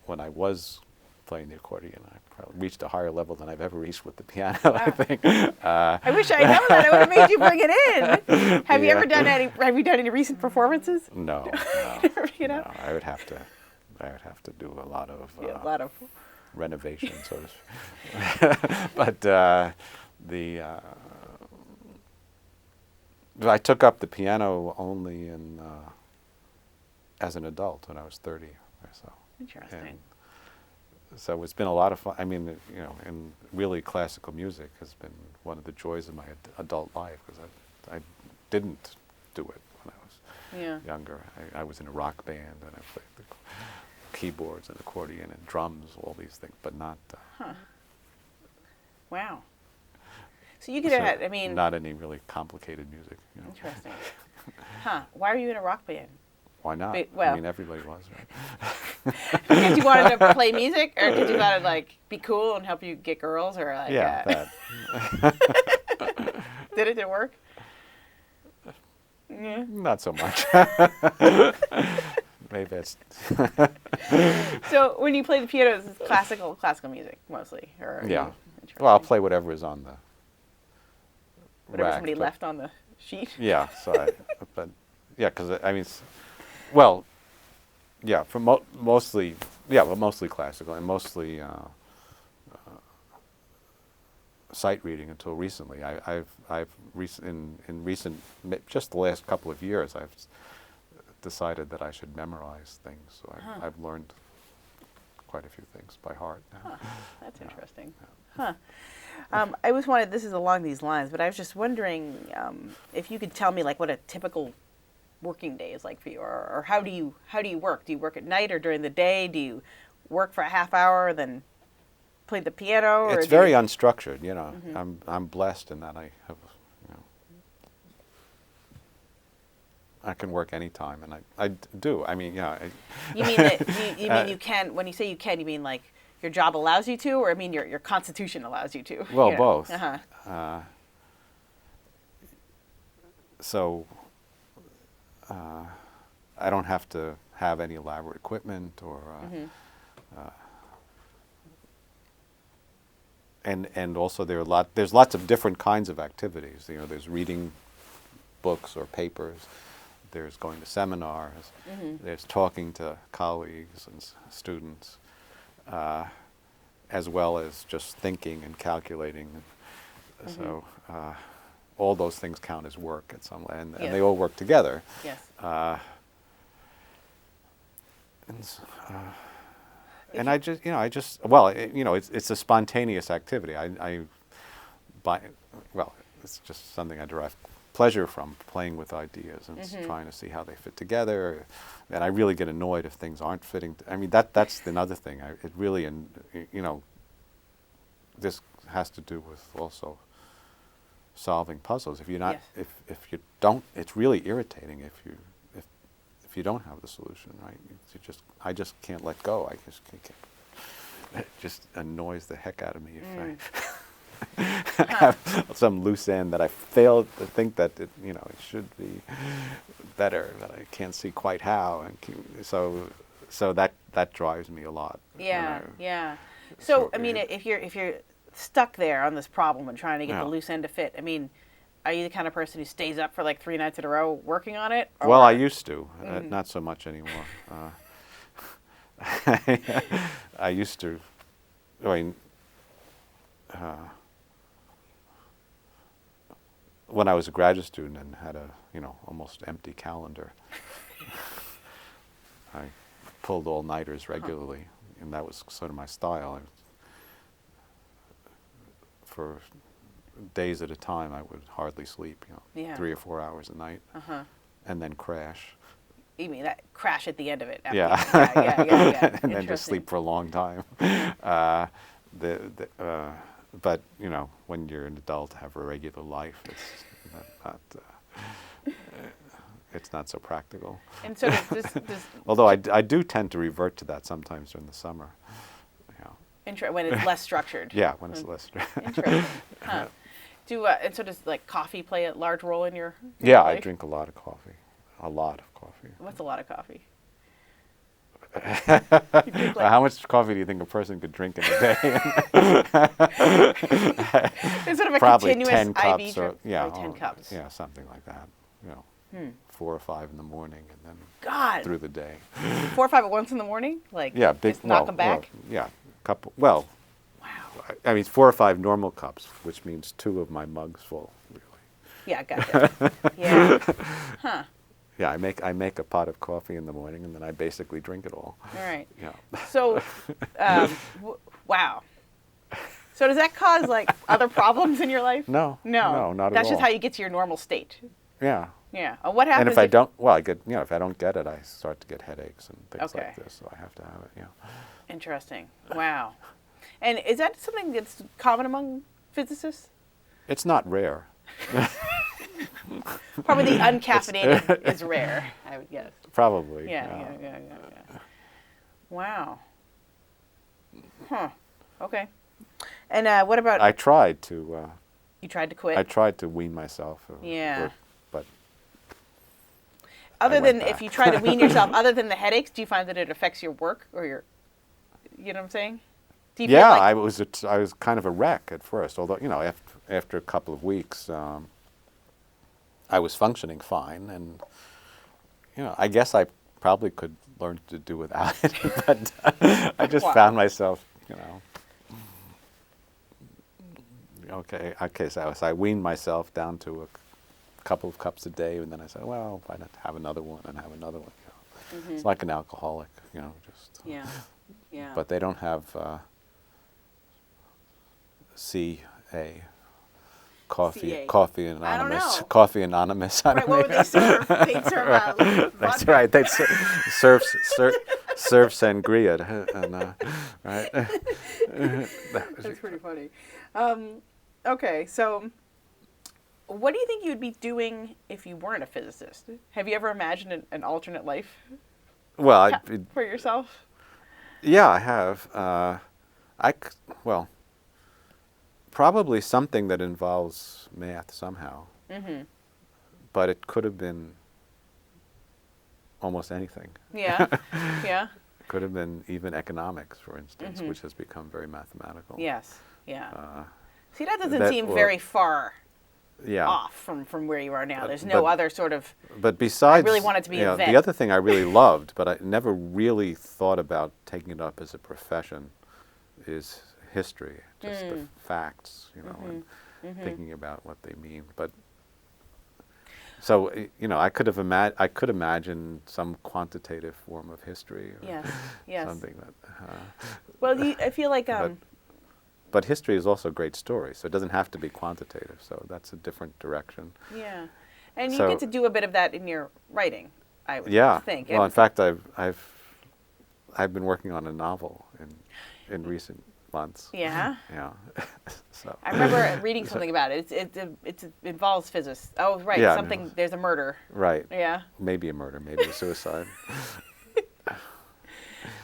when I was playing the accordion, I probably reached a higher level than I've ever reached with the piano. Wow. I think. I wish I'd known that. I would have made you bring it in. Have you ever done any? Have you done any recent performances? No. No, I would have to do a lot of A lot of. renovation, so to speak. But I took up the piano only as an adult when I was 30 or so. Interesting. And so it's been a lot of fun. I mean, and really classical music has been one of the joys of my adult life, because I didn't do it when I was younger. I was in a rock band, and I played the keyboards and accordion and drums, all these things, but not. Wow. So you could have had, not any really complicated music. Interesting. Why are you in a rock band? Why not? Well, everybody was, right? Because you wanted to play music, or because you thought it'd be cool and help you get girls, or that. Did it work? Yeah. Not so much. Maybe it's. So when you play the piano, it's classical music mostly, or yeah. Well, I'll play whatever is on the whatever rack, somebody left on the sheet. Yeah. So, because for mostly classical, and mostly sight reading until recently. Just the last couple of years, I've decided that I should memorize things. So I've learned quite a few things by heart now. That's interesting. I always wanted, this is along these lines, but I was just wondering if you could tell me what a typical working day is like for you, or how do you work? Do you work at night or during the day? Do you work for a half hour, then play the piano? It's very unstructured, I'm blessed in that I have, I can work anytime, and I do. I mean, You mean that you mean you can? When you say you can, you mean your job allows you to, or your constitution allows you to? Well, both. So I don't have to have any elaborate equipment, or and also there's lots of different kinds of activities. There's reading books or papers. There's going to seminars. There's talking to colleagues and students, as well as just thinking and calculating. So all those things count as work at some level, and they all work together. Yes. And it's a spontaneous activity. It's just something I derive pleasure from, playing with ideas and trying to see how they fit together. And I really get annoyed if things aren't fitting. That's another thing. It really, this has to do with also solving puzzles. If you're not, if you're don't. It's really irritating if you don't have the solution, right? I just can't let go. I just can't. It just annoys the heck out of me if I have some loose end that I failed to think that it should be better, but I can't see quite how, and so that drives me a lot. Yeah, yeah. So I mean, if you're stuck there on this problem and trying to get the loose end to fit, I mean, are you the kind of person who stays up for like 3 nights in a row working on it? Or? Well, I used to, not so much anymore. I used to. I mean, when I was a graduate student and had a almost empty calendar, I pulled all-nighters regularly, and that was sort of my style. For days at a time, I would hardly sleep, 3 or 4 hours a night, and then crash. You mean that crash at the end of it? Yeah. Yeah. And then just sleep for a long time. But when you're an adult, have a regular life, it's not so practical. And so although I do tend to revert to that sometimes during the summer. When it's less structured. Yeah, when it's less structured. Interesting. Huh. And so does like coffee play a large role in your Yeah, life? I drink a lot of coffee. A lot of coffee. What's a lot of coffee? How much coffee do you think a person could drink in a day? It's sort of a Probably continuous 10 IV cups. drip? Yeah, 10 cups. Yeah, something like that. 4 or 5 in the morning, and then God. through the day. 4 or 5 at once in the morning? Like, Yeah, big. just knock them back? Yeah, couple. Well, Wow. I mean 4 or 5 normal cups, which means 2 of my mugs full. Really. Yeah, gotcha. Yeah. Huh. Yeah, I make a pot of coffee in the morning, and then I basically drink it all. All right. Yeah. So, wow. So does that cause like other problems in your life? No. No. No, not at all. That's just how you get to your normal state. Yeah. Yeah. What happens? And if I don't, well, I get, if I don't get it, I start to get headaches and things Okay. like this. So I have to have it. Yeah. Interesting. Wow. And is that something that's common among physicists? It's not rare. Probably the uncaffeinated is rare, I would guess. Probably. Yeah. Wow. Huh. Okay. And what about? I tried to. You tried to quit. I tried to wean myself. Yeah. But. Other I went than if back. you try to wean yourself, other than the headaches, do you find that it affects your work or your? You know what I'm saying? Do you feel Yeah, like, I was kind of a wreck at first. Although after a couple of weeks, I was functioning fine, and I guess I probably could learn to do without it. But I just Wow. found myself, okay. So I weaned myself down to a couple of cups a day, and then I said, well, why not have another one and have another one? It's like an alcoholic, just. Yeah. Yeah. But they don't have CA. CA. Coffee I don't Anonymous. know. Coffee Anonymous. Right, what would they serve? They'd serve That's vodka. right. They serve sangria, and right. That's pretty funny. Okay, so what do you think you'd be doing if you weren't a physicist? Have you ever imagined an alternate life Well, for yourself? yeah, I have. Well, probably something that involves math somehow. Mm-hmm. But it could have been almost anything. Yeah. Yeah. It could have been even economics, for instance, which has become very mathematical. Yes. Yeah. See, that doesn't that- seem or- very far Yeah. off from where you are now. There's no other sort of. But besides, really wanted to be a vet. the other thing I really loved, but I never really thought about taking it up as a profession, is history, just the facts, and thinking about what they mean. But so I could imagine some quantitative form of history. Or Yes. Yes. Something that. Well, I feel like But history is also a great story, so it doesn't have to be quantitative. So that's a different direction. Yeah, and you So- get to do a bit of that in your writing, I would think. Well, in fact, I've been working on a novel in recent months. Yeah. Yeah. So. I remember reading something about it. It involves physicists. Oh, right. Yeah, Something. no. There's a murder. Right. Yeah. Maybe a murder, maybe a suicide.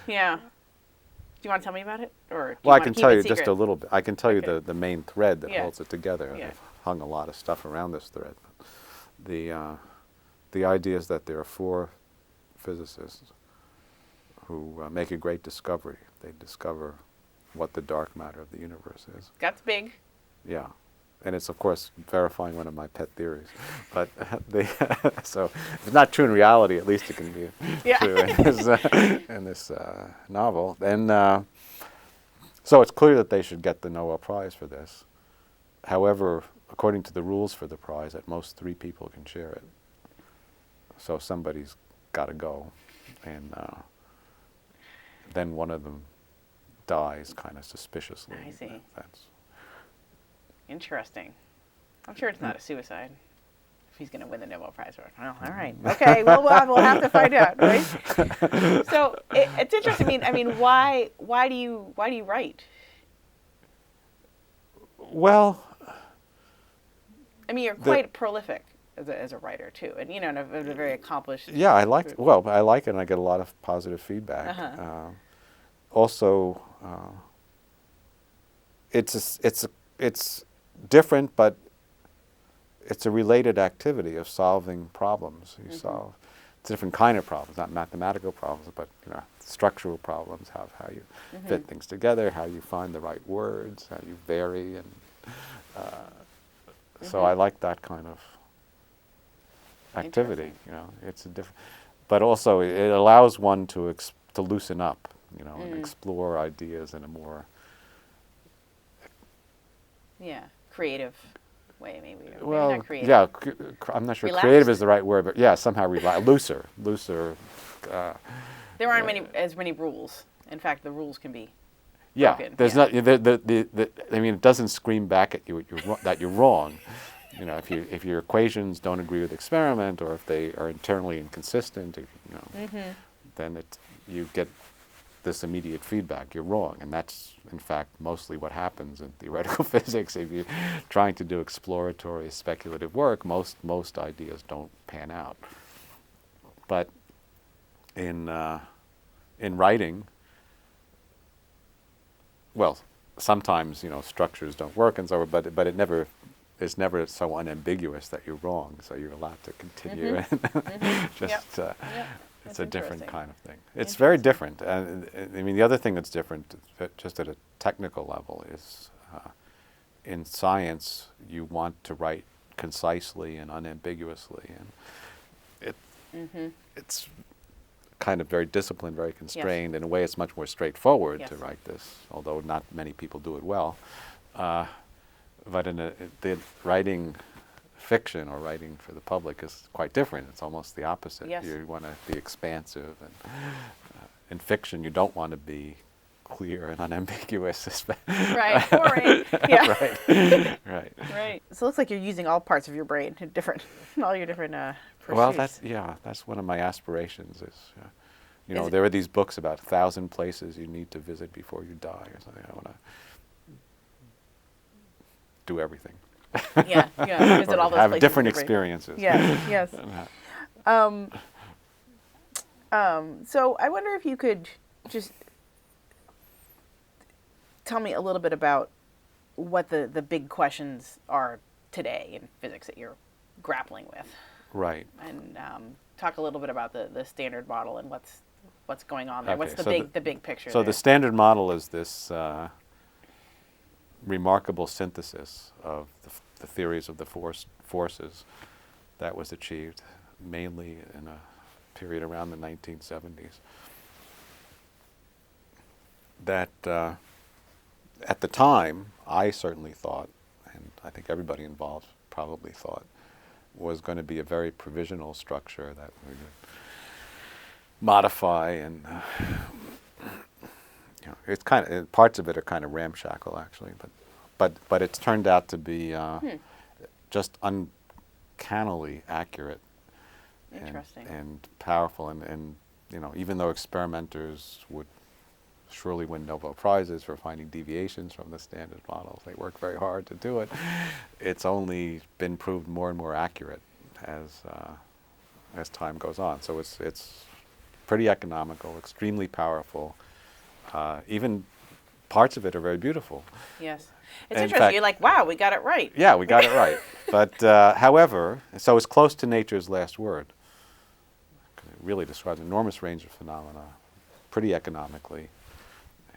Yeah. Do you want to tell me about it, or do you Well, I want can to keep tell it you secret? just a little bit. I can tell you Okay. the main thread that Yeah. holds it together. Yeah. I've hung a lot of stuff around this thread. The idea is that there are 4 physicists who make a great discovery. They discover what the dark matter of the universe is. That's big. Yeah. And it's, of course, verifying one of my pet theories. But so if it's not true in reality, at least it can be Yeah. true in this novel. And so it's clear that they should get the Nobel Prize for this. However, according to the rules for the prize, at most 3 people can share it. So somebody's got to go. And then one of them dies kind of suspiciously. I see. That's Interesting. I'm sure it's not a suicide if he's going to win the Nobel Prize. Well, all right. Okay. Well, we'll have to find out, right? So it's interesting. I mean, why do you write? well, I mean, you're quite prolific as a writer too, and and a very accomplished. yeah, I like it, and I get a lot of positive feedback. Uh-huh. Also, it's different, but it's a related activity of solving problems. You solve it's a different kind of problems, not mathematical problems, but structural problems. How you fit things together, how you find the right words, how you vary, and so I like that kind of activity. It's a different, but also it allows one to loosen up, and explore ideas in a more creative way, maybe. Or well, maybe not creative. yeah. I'm not sure Relaxed? creative is the right word, but yeah, somehow looser. There aren't as many rules. In fact, the rules can be. Yeah, broken. there's not. I mean, it doesn't scream back at you that you're wrong. If your equations don't agree with the experiment, or if they are internally inconsistent, then you get this immediate feedback. You're wrong, and that's in fact mostly what happens in theoretical physics. If you're trying to do exploratory, speculative work, most ideas don't pan out. But in writing, well, sometimes structures don't work and so, but it's never so unambiguous that you're wrong. So you're allowed to continue and just. It's a different kind of thing. It's very different. And I mean, the other thing that's different, just at a technical level, is in science you want to write concisely and unambiguously, and it's kind of very disciplined, very constrained. In a way, it's much more straightforward to write this, although not many people do it well. But the writing fiction or writing for the public is quite different. It's almost the opposite. Yes. You want to be expansive, and in fiction you don't want to be clear and unambiguous. Right, boring. Yeah. Right. Right. So it looks like you're using all parts of your brain in all your different pursuits. Well, that's one of my aspirations. Is there are these books about 1,000 places you need to visit before you die or something. I want to do everything. Yeah. Visit all those have places different in your brain. experiences. Yes. So I wonder if you could just tell me a little bit about what the big questions are today in physics that you're grappling with. Right. And talk a little bit about the standard model and what's going on there. Okay, What's so the big picture So there? the standard model is this remarkable synthesis of the theories of the forces that was achieved mainly in a period around the 1970s. That at the time, I certainly thought, and I think everybody involved probably thought, was going to be a very provisional structure that we would modify, and it's kind of parts of it are kind of ramshackle actually, but it's turned out to be just uncannily accurate and powerful, and even though experimenters would surely win Nobel Prizes for finding deviations from the standard models. They work very hard to do it. It's only been proved more and more accurate as time goes on. So it's pretty economical, extremely powerful. Even parts of it are very beautiful. Yes. It's In interesting. fact, You're like, wow, we got it right. Yeah, we got it right. But however, so it's close to nature's last word. It really describes an enormous range of phenomena, pretty economically,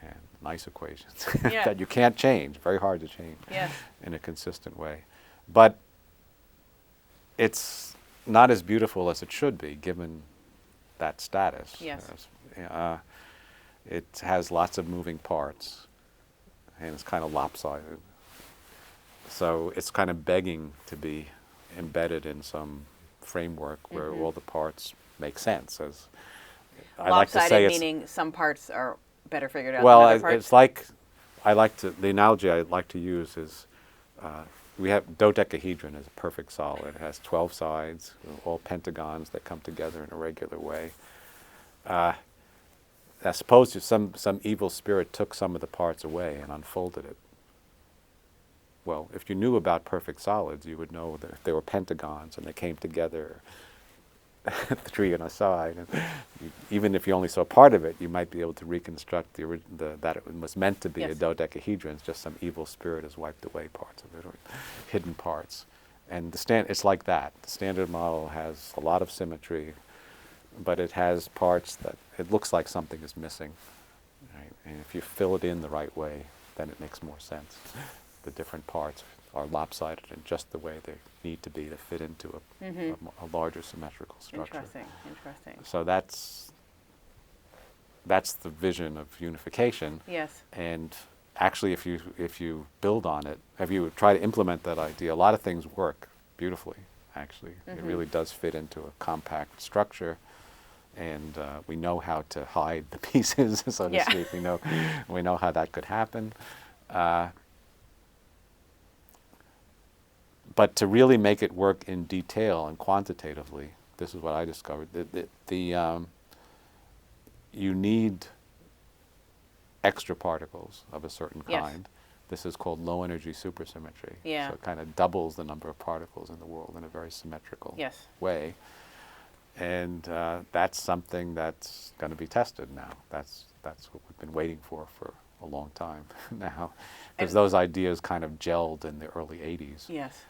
and nice equations Yeah. that you can't change, very hard to change Yes. in a consistent way. But it's not as beautiful as it should be, given that status. Yes. It has lots of moving parts, and it's kind of lopsided. So it's kind of begging to be embedded in some framework where all the parts make sense. As I like to Lopsided say, meaning some parts are better figured out well, than other parts? it's like the analogy I like to use is we have dodecahedron is a perfect solid. It has 12 sides, all pentagons that come together in a regular way. I suppose if some evil spirit took some of the parts away and unfolded it. Well, if you knew about perfect solids, you would know that if they were pentagons and they came together, 3 on a side, and even if you only saw part of it, you might be able to reconstruct that it was meant to be a Yes. dodecahedron. It's just some evil spirit has wiped away parts of it, or hidden parts. And it's like that. The standard model has a lot of symmetry, but it has parts that it looks like something is missing. Right? And if you fill it in the right way, then it makes more sense. The different parts are lopsided in just the way they need to be to fit into a larger symmetrical structure. Interesting. So that's the vision of unification. Yes. And actually, if you build on it, if you try to implement that idea, a lot of things work beautifully. Actually, it really does fit into a compact structure, and we know how to hide the pieces, so to speak. We know how that could happen. But to really make it work in detail and quantitatively, this is what I discovered. You need extra particles of a certain kind. Yes. This is called low energy supersymmetry. Yeah. So it kind of doubles the number of particles in the world in a very symmetrical way. And that's something that's going to be tested now. That's what we've been waiting for a long time now. Because those ideas kind of gelled in the early 80s. Yes.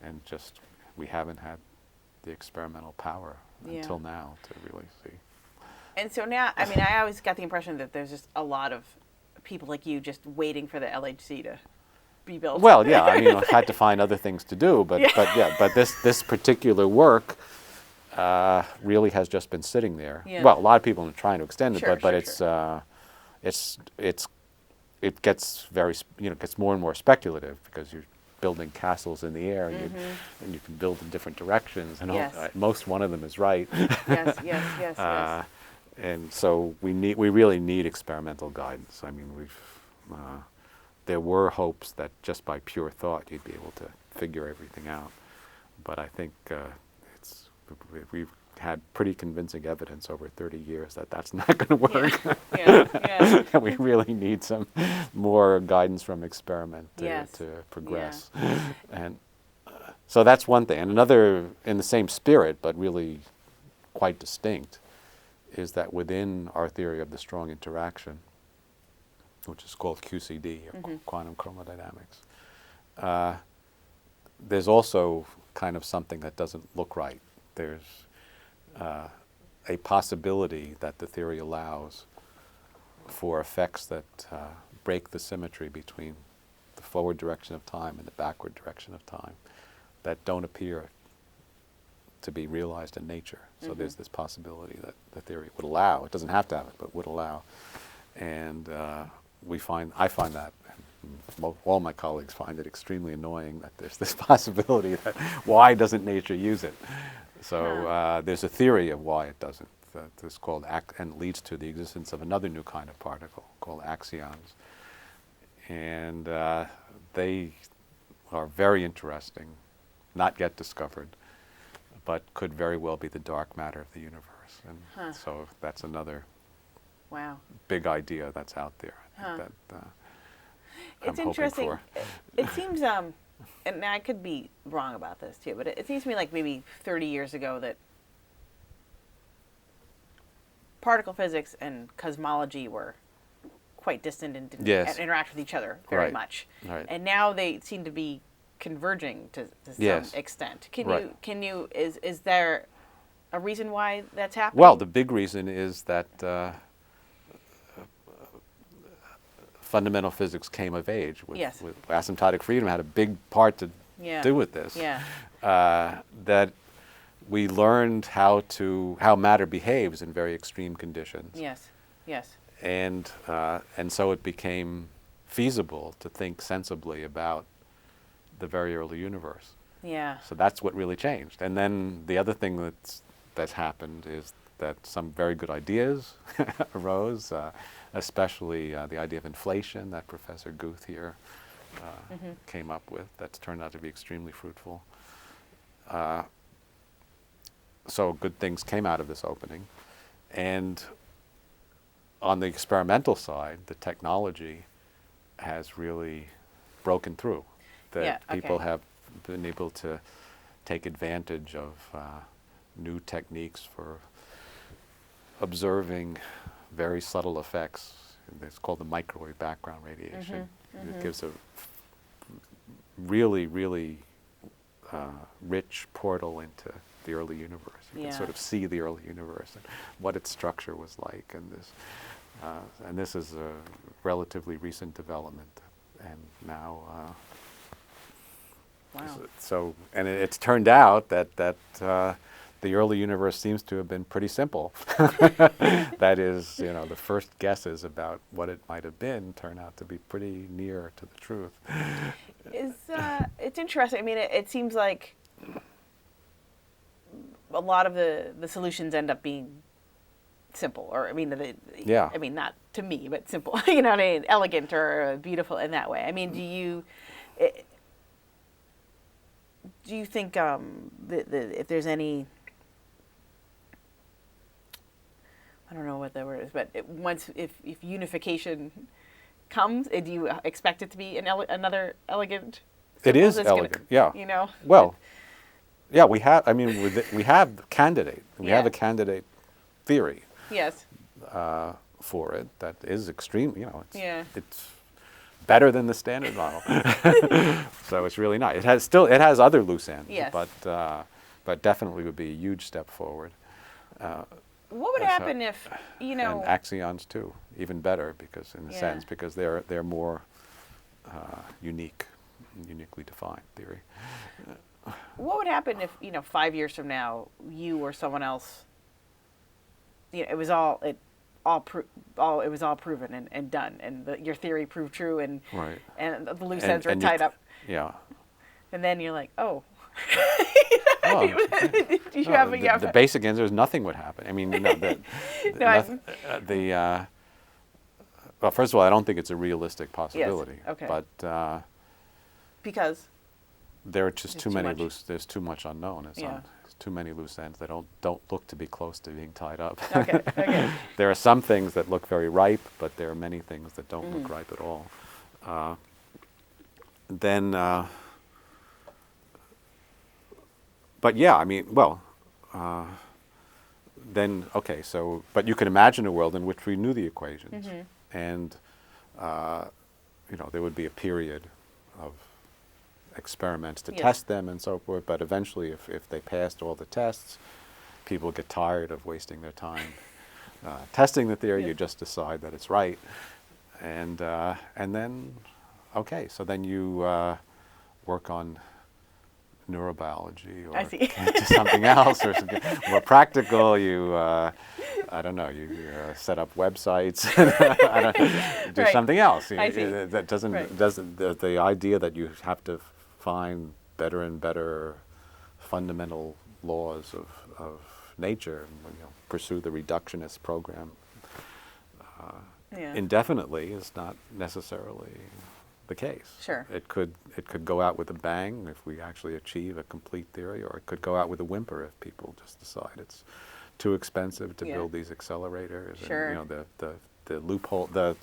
And just, we haven't had the experimental power until now to really see. And so now, I mean, I always got the impression that there's just a lot of people like you just waiting for the LHC to be built. Well, yeah, I mean, I've had to find other things to do, but this particular work really has just been sitting there. Yeah. Well, a lot of people are trying to extend it, but it gets gets more and more speculative because you're building castles in the air, and you can build in different directions, and most one of them is right. Yes. And so we really need experimental guidance. I mean, there were hopes that just by pure thought you'd be able to figure everything out, but I think we've had pretty convincing evidence over 30 years that that's not going to work. And we really need some more guidance from experiment to progress. And so that's one thing. And another, in the same spirit, but really quite distinct, is that within our theory of the strong interaction, which is called QCD, or quantum chromodynamics, there's also kind of something that doesn't look right. There's a possibility that the theory allows for effects that break the symmetry between the forward direction of time and the backward direction of time that don't appear to be realized in nature. So there's this possibility that the theory would allow. It doesn't have to have it, but would allow. And I find that, and all my colleagues find it extremely annoying that there's this possibility that why doesn't nature use it? So there's a theory of why it doesn't. That is called, and leads to the existence of another new kind of particle called axions. And they are very interesting, not yet discovered, but could very well be the dark matter of the universe. And so that's another Wow. big idea that's out there. I think that I'm It's hoping interesting. for. It seems, and I could be wrong about this too, but it seems to me like maybe 30 years ago that particle physics and cosmology were quite distant and didn't Yes. interact with each other very Right. much. Right. And now they seem to be converging to some Yes. extent. Right. Is there a reason why that's happening? Well, the big reason is that fundamental physics came of age. Yes. With asymptotic freedom had a big part to Yeah. do with this. Yeah. That we learned how matter behaves in very extreme conditions. Yes. Yes. And so it became feasible to think sensibly about the very early universe. Yeah. So that's what really changed. And then the other thing that's happened is that some very good ideas arose, especially the idea of inflation that Professor Guth here came up with. That's turned out to be extremely fruitful. So good things came out of this opening. And on the experimental side, the technology has really broken through. That Yeah, people okay. have been able to take advantage of new techniques for observing very subtle effects. It's called the microwave background radiation. It gives a really, really rich portal into the early universe. You Yeah. can sort of see the early universe and what its structure was like. And this is a relatively recent development. And now, Wow. so and it's turned out that the early universe seems to have been pretty simple. That is, the first guesses about what it might have been turn out to be pretty near to the truth. It's interesting. I mean, it seems like a lot of the solutions end up being simple, or I mean, Yeah. I mean, not to me, but simple. You know what I mean? Elegant or beautiful in that way. I mean, do you think if there's any, I don't know what the word is, but if unification comes, do you expect it to be another elegant? It is That's gonna- elegant, yeah. You know. Well, yeah, we have. I mean, we have candidate. We have Yeah. a candidate theory Yes. for it that is extreme. Yeah. It's better than the standard model. So it's really nice. It has other loose ends, Yes. but definitely would be a huge step forward. What would happen if, And axions too, even better because in a Yeah. sense because they're more uniquely defined theory. what would happen if, 5 years from now, you or someone else, it was all proven and done, and your theory proved true, and Right. and the loose And- ends were and you tied up, Yeah. and then you're like, oh. Oh, Do you no, have the basic answer is nothing would happen. I mean, well, first of all, I don't think it's a realistic possibility. okay. But because there are just There's too too many much. There's too much unknown. Yeah. There's too many loose ends that don't look to be close to being tied up. okay. There are some things that look very ripe, but there are many things that don't look ripe at all. But yeah, I mean, well, then, okay, so, but you can imagine a world in which we knew the equations, and, there would be a period of experiments to Yes. test them and so forth, but eventually, if they passed all the tests, people get tired of wasting their time testing the theory. Yeah. You just decide that it's right, and then, okay, so then you work on neurobiology or I see. do something else or something more practical. You, I don't know, you set up websites, do Right. something else. I see. That doesn't, Right. the idea that you have to find better and better fundamental laws of nature, pursue the reductionist program Yeah. indefinitely is not necessarily the case. Sure. It could go out with a bang if we actually achieve a complete theory, or it could go out with a whimper if people just decide it's too expensive to Yeah. build these accelerators. Sure. And, the loophole, the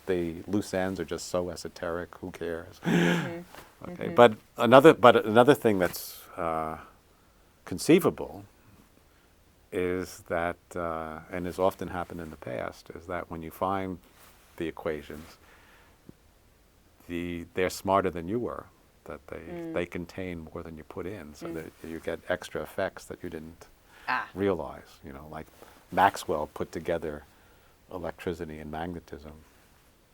loose ends are just so esoteric. Who cares? Okay. But another thing that's conceivable is that, and has often happened in the past, is that when you find the equations, they're smarter than you were, that they contain more than you put in, so that you get extra effects that you didn't realize. Like Maxwell put together electricity and magnetism.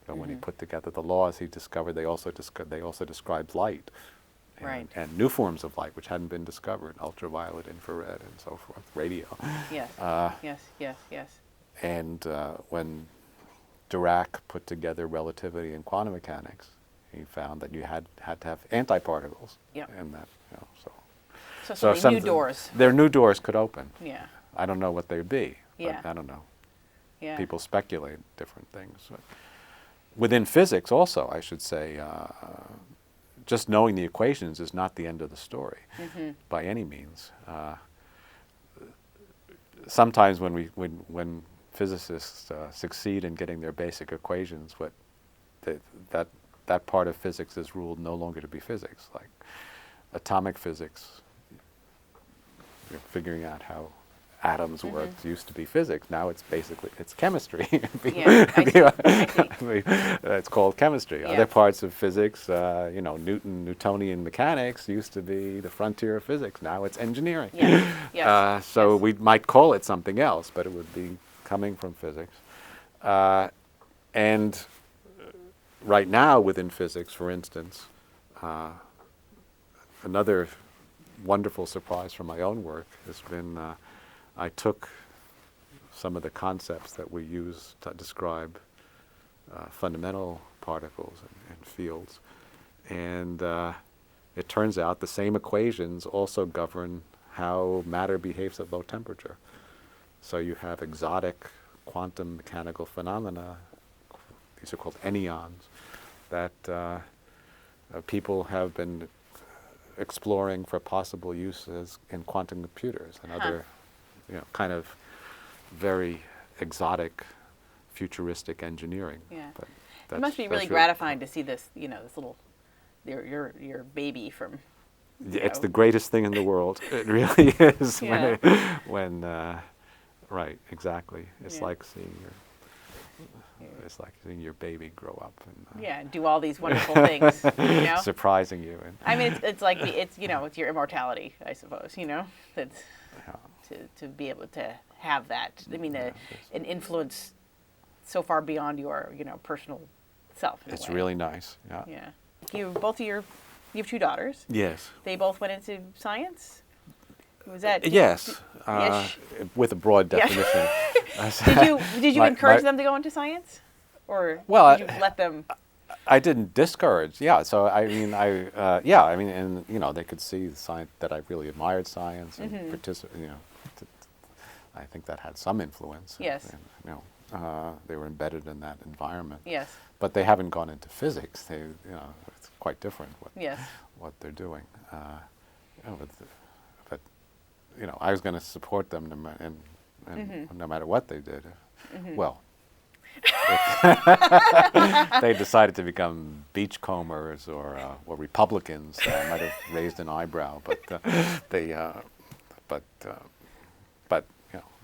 But when he put together the laws he discovered, they also described light. And new forms of light which hadn't been discovered, ultraviolet, infrared, and so forth, radio. Yes. Yes. And when Dirac put together relativity and quantum mechanics, he found that you had to have antiparticles. Yep. And that, So new doors. Their new doors could open. Yeah. I don't know what they'd be. Yeah. But I don't know. Yeah. People speculate different things. But within physics also, I should say, just knowing the equations is not the end of the story by any means. Sometimes when physicists succeed in getting their basic equations, that part of physics is ruled no longer to be physics. Like atomic physics, figuring out how atoms worked used to be physics. Now it's chemistry. I see. It's called chemistry. Yeah. Other parts of physics, Newtonian mechanics used to be the frontier of physics. Now it's engineering. Yes. So we might call it something else, but it would be coming from physics. And right now within physics, for instance, another wonderful surprise from my own work has been I took some of the concepts that we use to describe fundamental particles and fields, and it turns out the same equations also govern how matter behaves at low temperature. So you have exotic quantum mechanical phenomena, these are called anyons, that people have been exploring for possible uses in quantum computers and other kind of very exotic, futuristic engineering. Yeah. But It must be really gratifying to see this, this little, your baby from. It's the greatest thing in the world. It really is. Yeah. Right, exactly. It's like seeing your baby grow up and do all these wonderful things. surprising you. And I mean, it's like it's your immortality, I suppose. That's to be able to have that. I mean, an influence so far beyond your personal self. It's really nice. Yeah. Yeah. You have two daughters. Yes. They both went into science. Was that? Yes, with a broad definition. Did you encourage them to go into science, or did you let them? I didn't discourage. Yeah. So I mean, and they could see the science that I really admired science and participate. I think that had some influence. Yes. And, they were embedded in that environment. Yes. But they haven't gone into physics. It's quite different what they're doing. But I was going to support them no matter what they did. Well, if they decided to become beachcombers or Republicans, I might have raised an eyebrow. But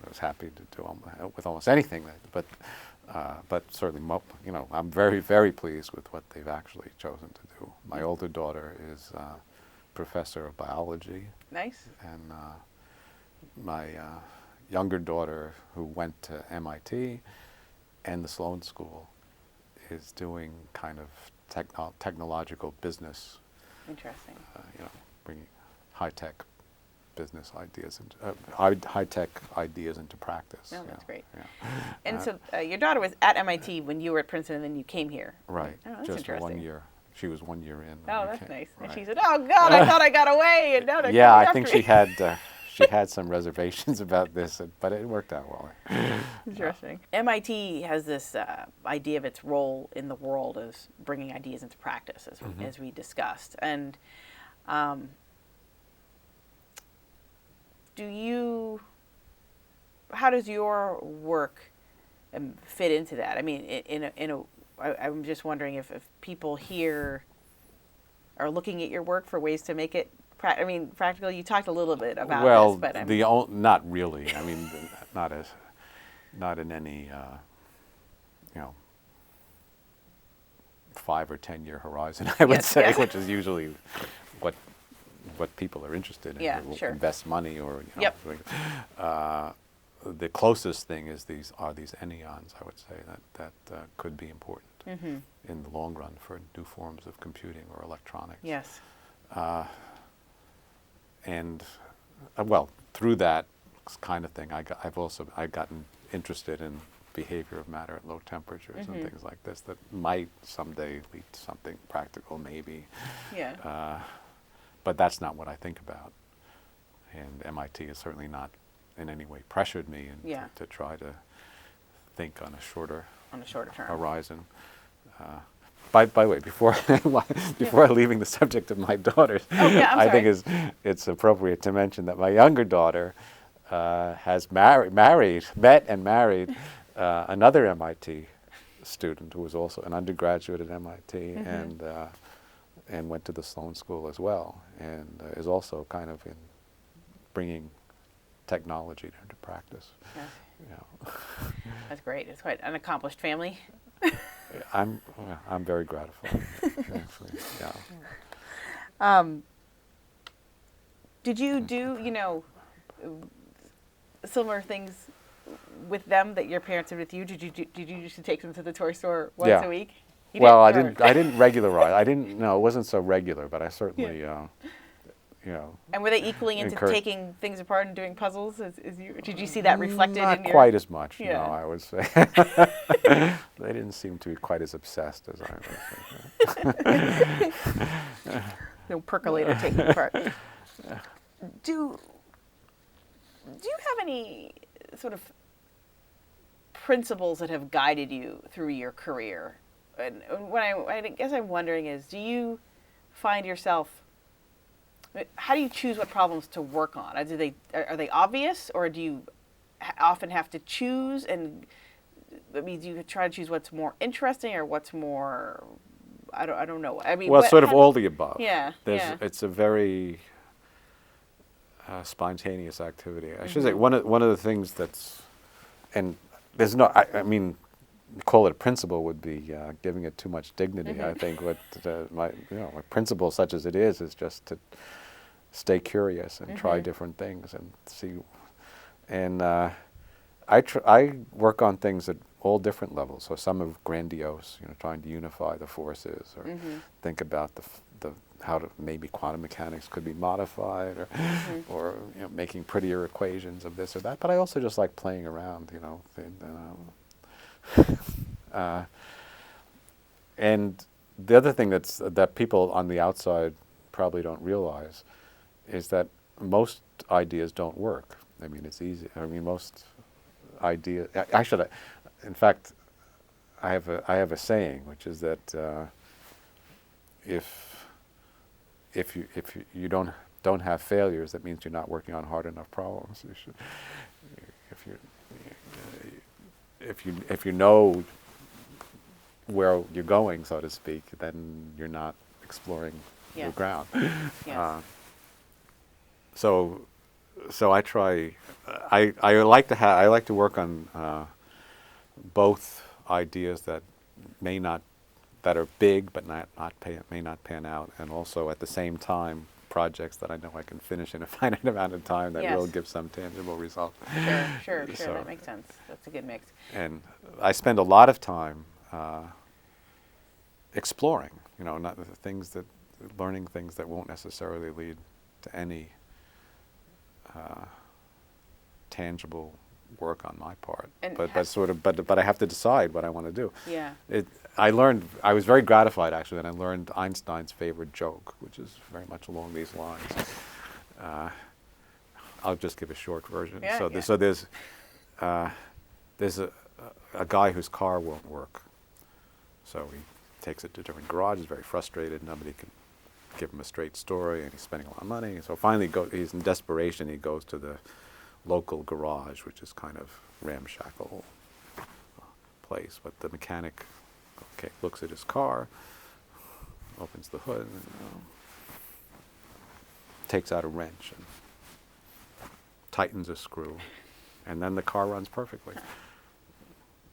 I was happy to do with almost anything. But certainly, I'm very, very pleased with what they've actually chosen to do. My older daughter is professor of biology. Nice. And my younger daughter, who went to MIT and the Sloan School, is doing kind of technological business. Interesting. Bringing high-tech business ideas into high-tech ideas into practice. Oh, that's great. Yeah. And so your daughter was at MIT when you were at Princeton, and then you came here. Right. Oh, that's just interesting. 1 year. She was 1 year in. Oh, that's nice. Right. And she said, "Oh God, I thought I got away, and now they're yeah, coming I think after me." she had some reservations about this, but it worked out well. Interesting. MIT has this idea of its role in the world as bringing ideas into practice, as we discussed. And how does your work fit into that? I mean, I'm just wondering if people here are looking at your work for ways to make it practical. You talked a little bit about this, but not really. I mean, not in any 5 or 10 year horizon, I would say, which is usually what people are interested in. Yeah, or sure. Invest money or Yep. The closest thing is these anyons. I would say that could be important in the long run for new forms of computing or electronics. Yes. And well, through that kind of thing, I've gotten interested in behavior of matter at low temperatures and things like this that might someday lead to something practical, maybe. Yeah. But that's not what I think about. And MIT has certainly not in any way pressured me to try to think on a shorter term horizon. By the way, before leaving the subject of my daughters, I think it's appropriate to mention that my younger daughter has met and married another MIT student who was also an undergraduate at MIT and went to the Sloan School as well, and is also kind of in bringing technology into practice. Yeah. That's great. It's quite an accomplished family. I'm very gratified. Actually, yeah. Did you do similar things with them that your parents did with you? Did you used to take them to the toy store once a week? Well, I didn't regularize. It wasn't so regular, but I certainly, And were they equally into taking things apart and doing puzzles as you? Did you see that reflected in your? Not quite as much, Yeah. I would say. They didn't seem to be quite as obsessed as I was. No percolator taking apart. Do you have any sort of principles that have guided you through your career? And what I guess I'm wondering is, do you find yourself, how do you choose what problems to work on? Are they obvious, or do you often have to choose? And I mean, do you try to choose what's more interesting or what's more, I don't know. I mean, sort of all the above. Yeah. It's a very spontaneous activity. I should say one of the things that's, and there's no, I mean, call it a principle would be giving it too much dignity. I think what my principle, such as it is just to stay curious and try different things and see. And I work on things at all different levels. So some are grandiose, trying to unify the forces, or think about the how maybe quantum mechanics could be modified, or making prettier equations of this or that. But I also just like playing around, and the other thing that people on the outside probably don't realize is that most ideas don't work. I mean, it's easy. I mean, most ideas. In fact, I have a saying, which is that if you don't have failures, that means you're not working on hard enough problems. You should, if you know where you're going, so to speak, then you're not exploring your ground. Yes. So I try. I like to work on both ideas that are big but may not pan out, and also at the same time projects that I know I can finish in a finite amount of time that will give some tangible result. Sure. That makes sense. That's a good mix. And I spend a lot of time exploring, not the things learning things that won't necessarily lead to any tangible work on my part. But I have to decide what I want to do. Yeah. I was very gratified actually when I learned Einstein's favorite joke, which is very much along these lines. I'll just give a short version. So there's a guy whose car won't work. So he takes it to different garages, very frustrated. Nobody can give him a straight story, and he's spending a lot of money. So finally, he's in desperation. He goes to local garage, which is kind of ramshackle place. But the mechanic, okay, looks at his car, opens the hood, and takes out a wrench and tightens a screw, and then the car runs perfectly.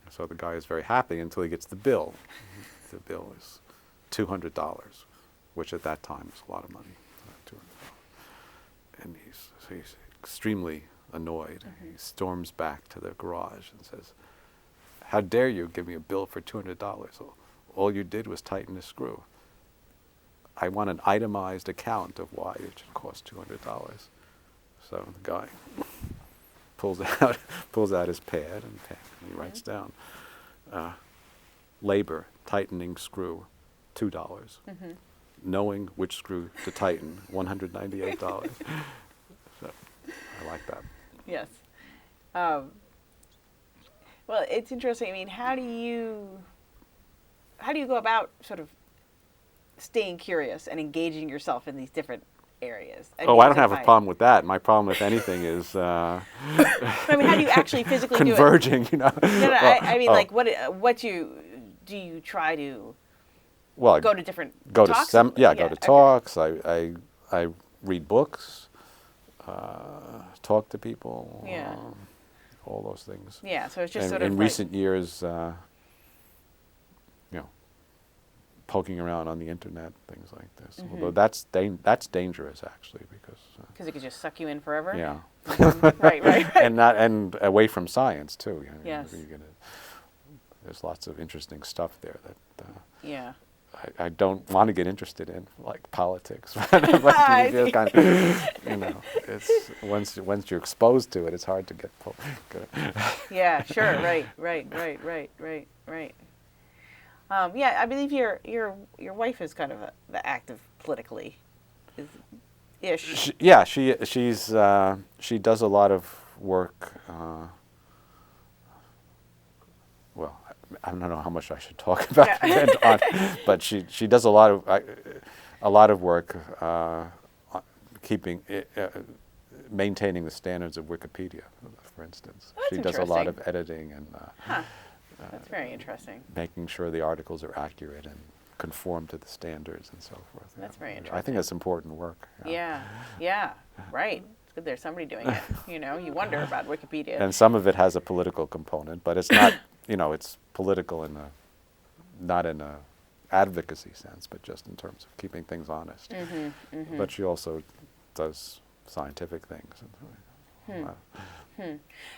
So the guy is very happy until he gets the bill. The bill is $200, which at that time is a lot of money. $200. And he's extremely annoyed. He storms back to the garage and says, "How dare you give me a bill for $200? All you did was tighten a screw. I want an itemized account of why it should cost $200. So the guy pulls out his pad and he writes down, labor, tightening screw, $2. Knowing which screw to tighten, $198. So I like that. Yes. Well, it's interesting. I mean, how do you go about sort of staying curious and engaging yourself in these different areas? I don't have a problem with that. My problem, if anything, is I mean, how do you actually physically converging? do it? I mean, like, what do you try to? Well, go to different go talks? to go to talks. I read books, talk to people. Yeah. All those things. Yeah. So it's just and sort of in recent years, poking around on the internet, things like this. Although that's dangerous actually, because it could just suck you in forever. yeah. Right. and away from science too. Yes. There's lots of interesting stuff there that. Yeah. I don't want to get interested in, like politics. It's once you're exposed to it, it's hard to get pulled. Yeah, sure, right. Yeah, I believe your wife is kind of the active politically, ish. She does a lot of work. Well, I don't know how much I should talk about it, but she does a lot of work maintaining the standards of Wikipedia, for instance. That's she does a lot of editing and that's very interesting. Making sure the articles are accurate and conform to the standards and so forth. That's very interesting. I think that's important work. Yeah, right. It's good there's somebody doing it. You wonder about Wikipedia. And some of it has a political component, but it's not. It's political not in a advocacy sense, but just in terms of keeping things honest. But she also does scientific things.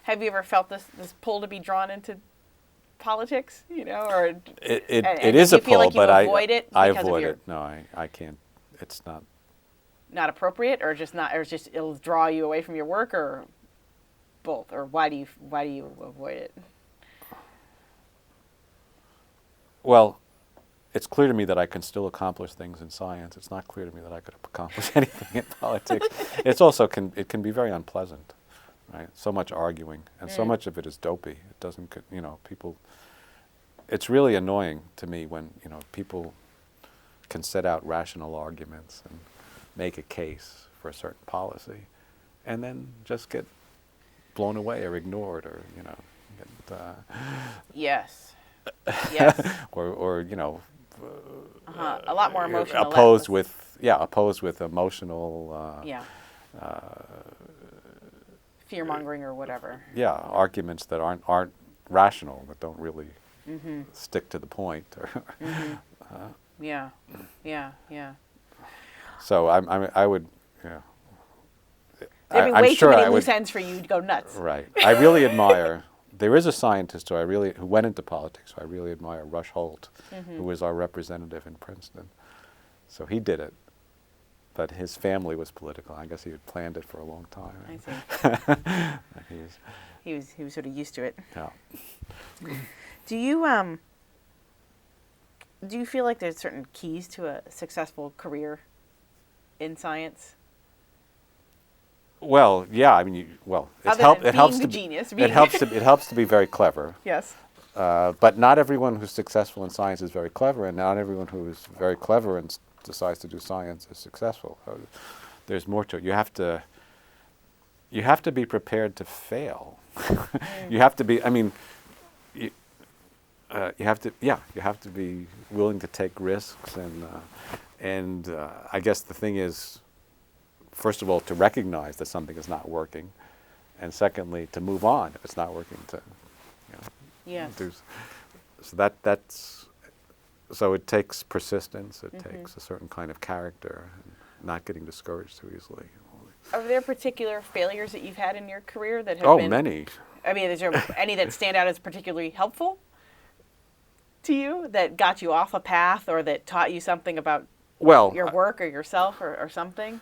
Have you ever felt this pull to be drawn into politics? Or it is a pull, like but I avoid it. No, I can't. It's not appropriate, or just not, or just it'll draw you away from your work, or both, or why do you avoid it? Well, it's clear to me that I can still accomplish things in science. It's not clear to me that I could accomplish anything in politics. It can be very unpleasant, right? So much arguing, and so much of it is dopey. It doesn't, people. It's really annoying to me when people can set out rational arguments and make a case for a certain policy, and then just get blown away or ignored, or yes. or a lot more emotional. Opposed with emotional. Fear mongering or whatever. Yeah, arguments that aren't rational, that don't really stick to the point. Yeah. So I would. Yeah. There'd be way too many loose ends for you to go nuts. Right. I really admire. There is a scientist who went into politics who I really admire, Rush Holt, who was our representative in Princeton. So he did it, but his family was political. I guess he had planned it for a long time. I see. He was sort of used to it. Yeah. Do you feel like there's certain keys to a successful career in science? Well, yeah. I mean, it helps to be very clever. Yes. But not everyone who's successful in science is very clever, and not everyone who is very clever and decides to do science is successful. There's more to it. You you have to be prepared to fail. You have to be, I mean, you have to be willing to take risks, and I guess the thing is, first of all, to recognize that something is not working, and secondly, to move on if it's not working. Yes. So it takes persistence. It takes a certain kind of character, and not getting discouraged too easily. Are there particular failures that you've had in your career that have been? Oh, many. I mean, is there any that stand out as particularly helpful to you, that got you off a path, or that taught you something about your work or yourself or something?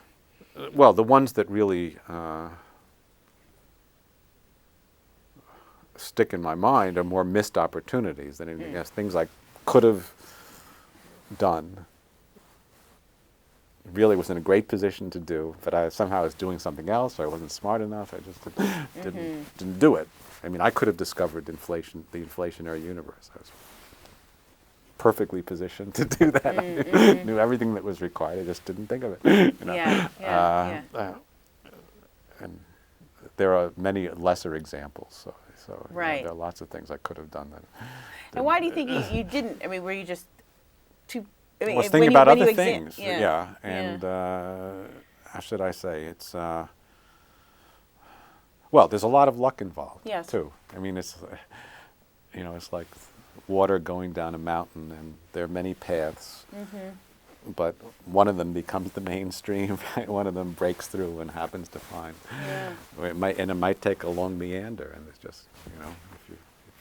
Well, the ones that really stick in my mind are more missed opportunities than anything else. Things I could have done, really was in a great position to do, but I somehow was doing something else, or I wasn't smart enough. I just didn't do it. I mean, I could have discovered the inflationary universe. I was perfectly positioned to do that. I knew everything that was required. I just didn't think of it. You know? And there are many lesser examples. So right. There are lots of things I could have done that. And why do you think you didn't? I mean, were you just too? I mean, I was thinking about other things. And how should I say? It's well, there's a lot of luck involved too. I mean, it's it's like water going down a mountain, and there are many paths, but one of them becomes the mainstream. Right? One of them breaks through and happens to find. Yeah. It might take a long meander, and it's just if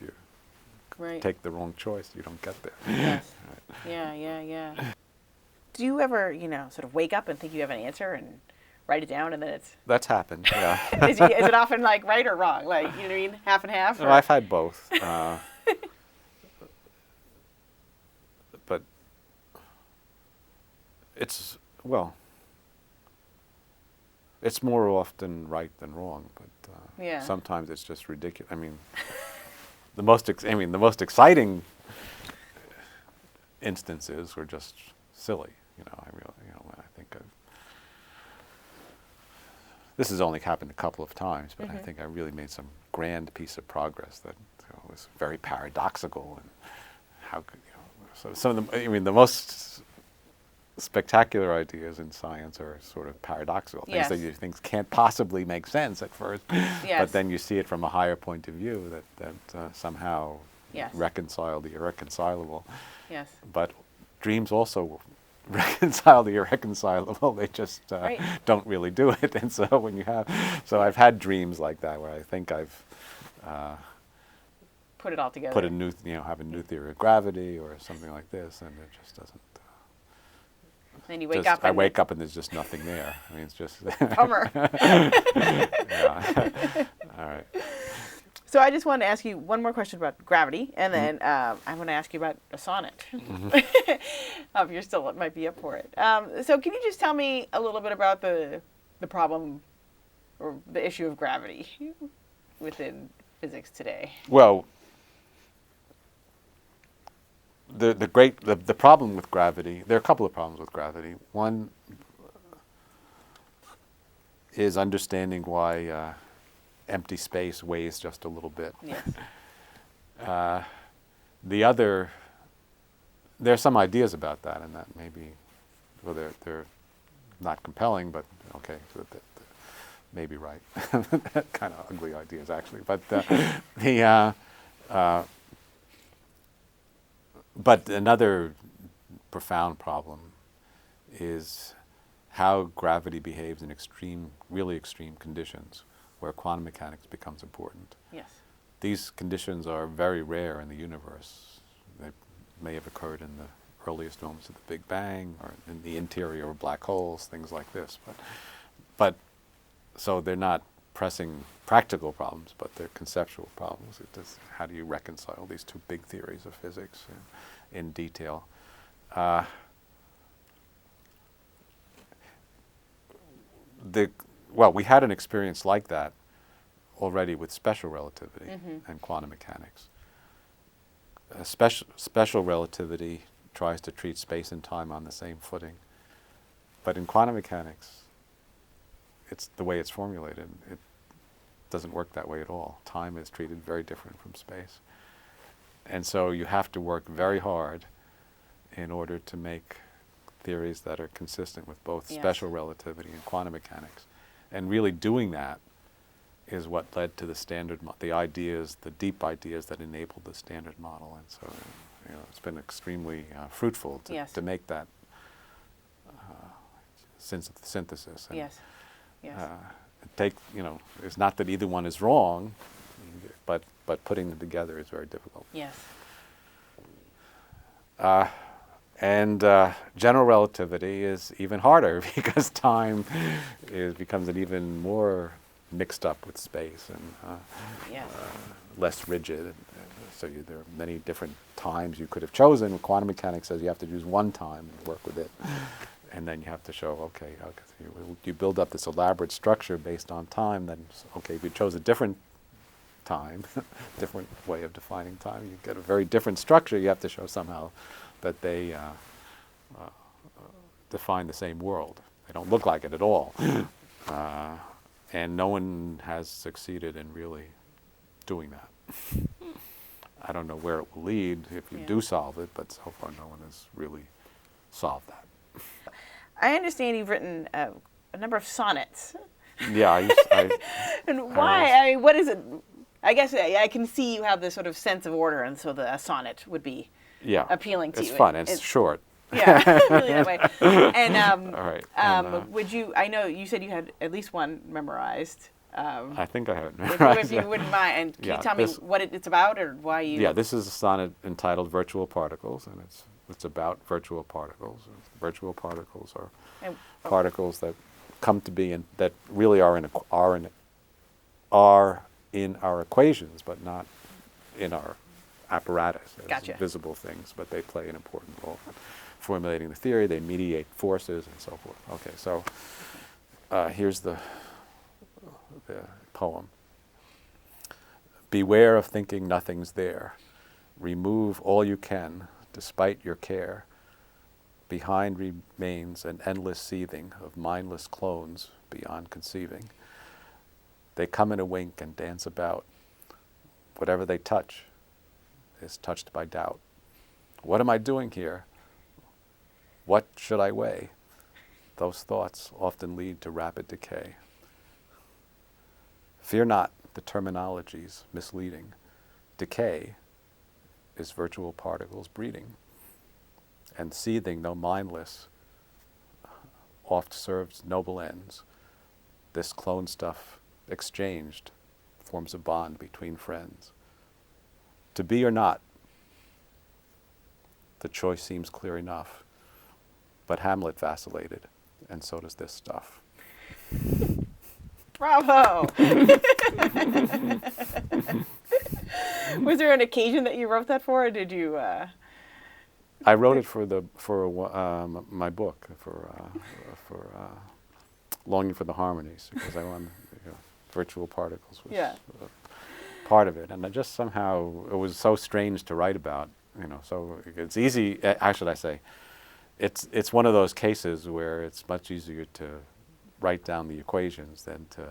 you take the wrong choice, you don't get there. Yes. Right. Yeah. Do you ever, sort of wake up and think you have an answer and write it down, and then it's... That's happened, yeah. Is it often like right or wrong? Like, you know what I mean? Half and half? No, I've had both. But it's more often right than wrong, but sometimes it's just ridiculous. I mean, the most exciting instances were just silly. I think this has only happened a couple of times, but I think I really made some grand piece of progress that was very paradoxical, and how could so some of them. The most spectacular ideas in science are sort of paradoxical things that you think can't possibly make sense at first, but then you see it from a higher point of view that somehow reconcile the irreconcilable. Yes. But dreams also reconcile the irreconcilable. They just don't really do it. And so I've had dreams like that where I think I've put it all together. Have a new theory of gravity or something like this, and it just doesn't. Then you wake up. I wake up and there's just nothing there. I mean, it's just bummer. All right. So I just wanted to ask you one more question about gravity, and then I want to ask you about a sonnet. If you're still, it might be up for it. So can you just tell me a little bit about the problem or the issue of gravity within physics today? Well, the problem with gravity, there are a couple of problems with gravity. One is understanding why empty space weighs just a little bit. Yes. The other, there are some ideas about that, and that maybe, well, they're not compelling, but okay, so that may be right. Kind of ugly ideas, actually. But but another profound problem is how gravity behaves in really extreme conditions, where quantum mechanics becomes important. Yes. These conditions are very rare in the universe. They may have occurred in the earliest moments of the Big Bang, or in the interior of black holes, things like this. But so they're not pressing practical problems, but they're conceptual problems. How do you reconcile these two big theories of physics in detail? We had an experience like that already with special relativity and quantum mechanics. Special relativity tries to treat space and time on the same footing, but in quantum mechanics, it's the way it's formulated. doesn't work that way at all. Time is treated very different from space. And so you have to work very hard in order to make theories that are consistent with both special relativity and quantum mechanics. And really doing that is what led to the standard, the ideas, the deep ideas that enabled the standard model. And so, it's been extremely fruitful to make that synthesis. And, it's not that either one is wrong, but putting them together is very difficult. Yes. And general relativity is even harder because time becomes an even more mixed up with space and less rigid. So there are many different times you could have chosen. Quantum mechanics says you have to use one time and work with it. And then you have to show, okay, you build up this elaborate structure based on time, then, okay, if you chose a different time, different way of defining time, you get a very different structure. You have to show somehow that they define the same world. They don't look like it at all. And no one has succeeded in really doing that. I don't know where it will lead if you do solve it, but so far no one has really solved that. I understand you've written a number of sonnets. Yeah, and why? I mean, what is it? I guess I can see you have this sort of sense of order, and so a sonnet would be appealing to you. It's fun. It's short. Yeah, really that way. And all right. would you? I know you said you had at least one memorized. I think I have it memorized. If you wouldn't mind, and can you tell me what it's about or why you? Yeah, this is a sonnet entitled "Virtual Particles," and it's about virtual particles. Virtual particles are particles that come to be and that really are in our equations, but not in our apparatus as visible things. But they play an important role in formulating the theory. They mediate forces and so forth. Okay, so here's the poem. Beware of thinking nothing's there. Remove all you can, despite your care. Behind remains an endless seething of mindless clones beyond conceiving. They come in a wink and dance about. Whatever they touch is touched by doubt. What am I doing here? What should I weigh? Those thoughts often lead to rapid decay. Fear not, the terminology's misleading. Decay is virtual particles breeding. And seething, though mindless, oft serves noble ends. This clone stuff exchanged forms a bond between friends. To be or not, the choice seems clear enough. But Hamlet vacillated, and so does this stuff. Bravo! Was there an occasion that you wrote that for, or did you? I wrote it for my book for Longing for the Harmonies, because I wanted virtual particles was part of it, and I just somehow it was so strange to write about. So it's easy. How should I say? It's one of those cases where it's much easier to write down the equations than to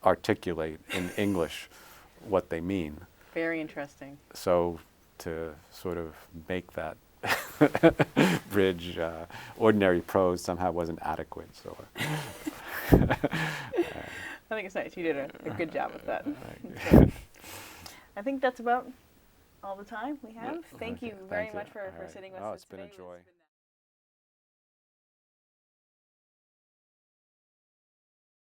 articulate in English what they mean. Very interesting. So to sort of make that bridge, ordinary prose somehow wasn't adequate. So I think it's nice. You did a good job with that. I think that's about all the time we have. Thank you very much for sitting with us today. It's been a joy.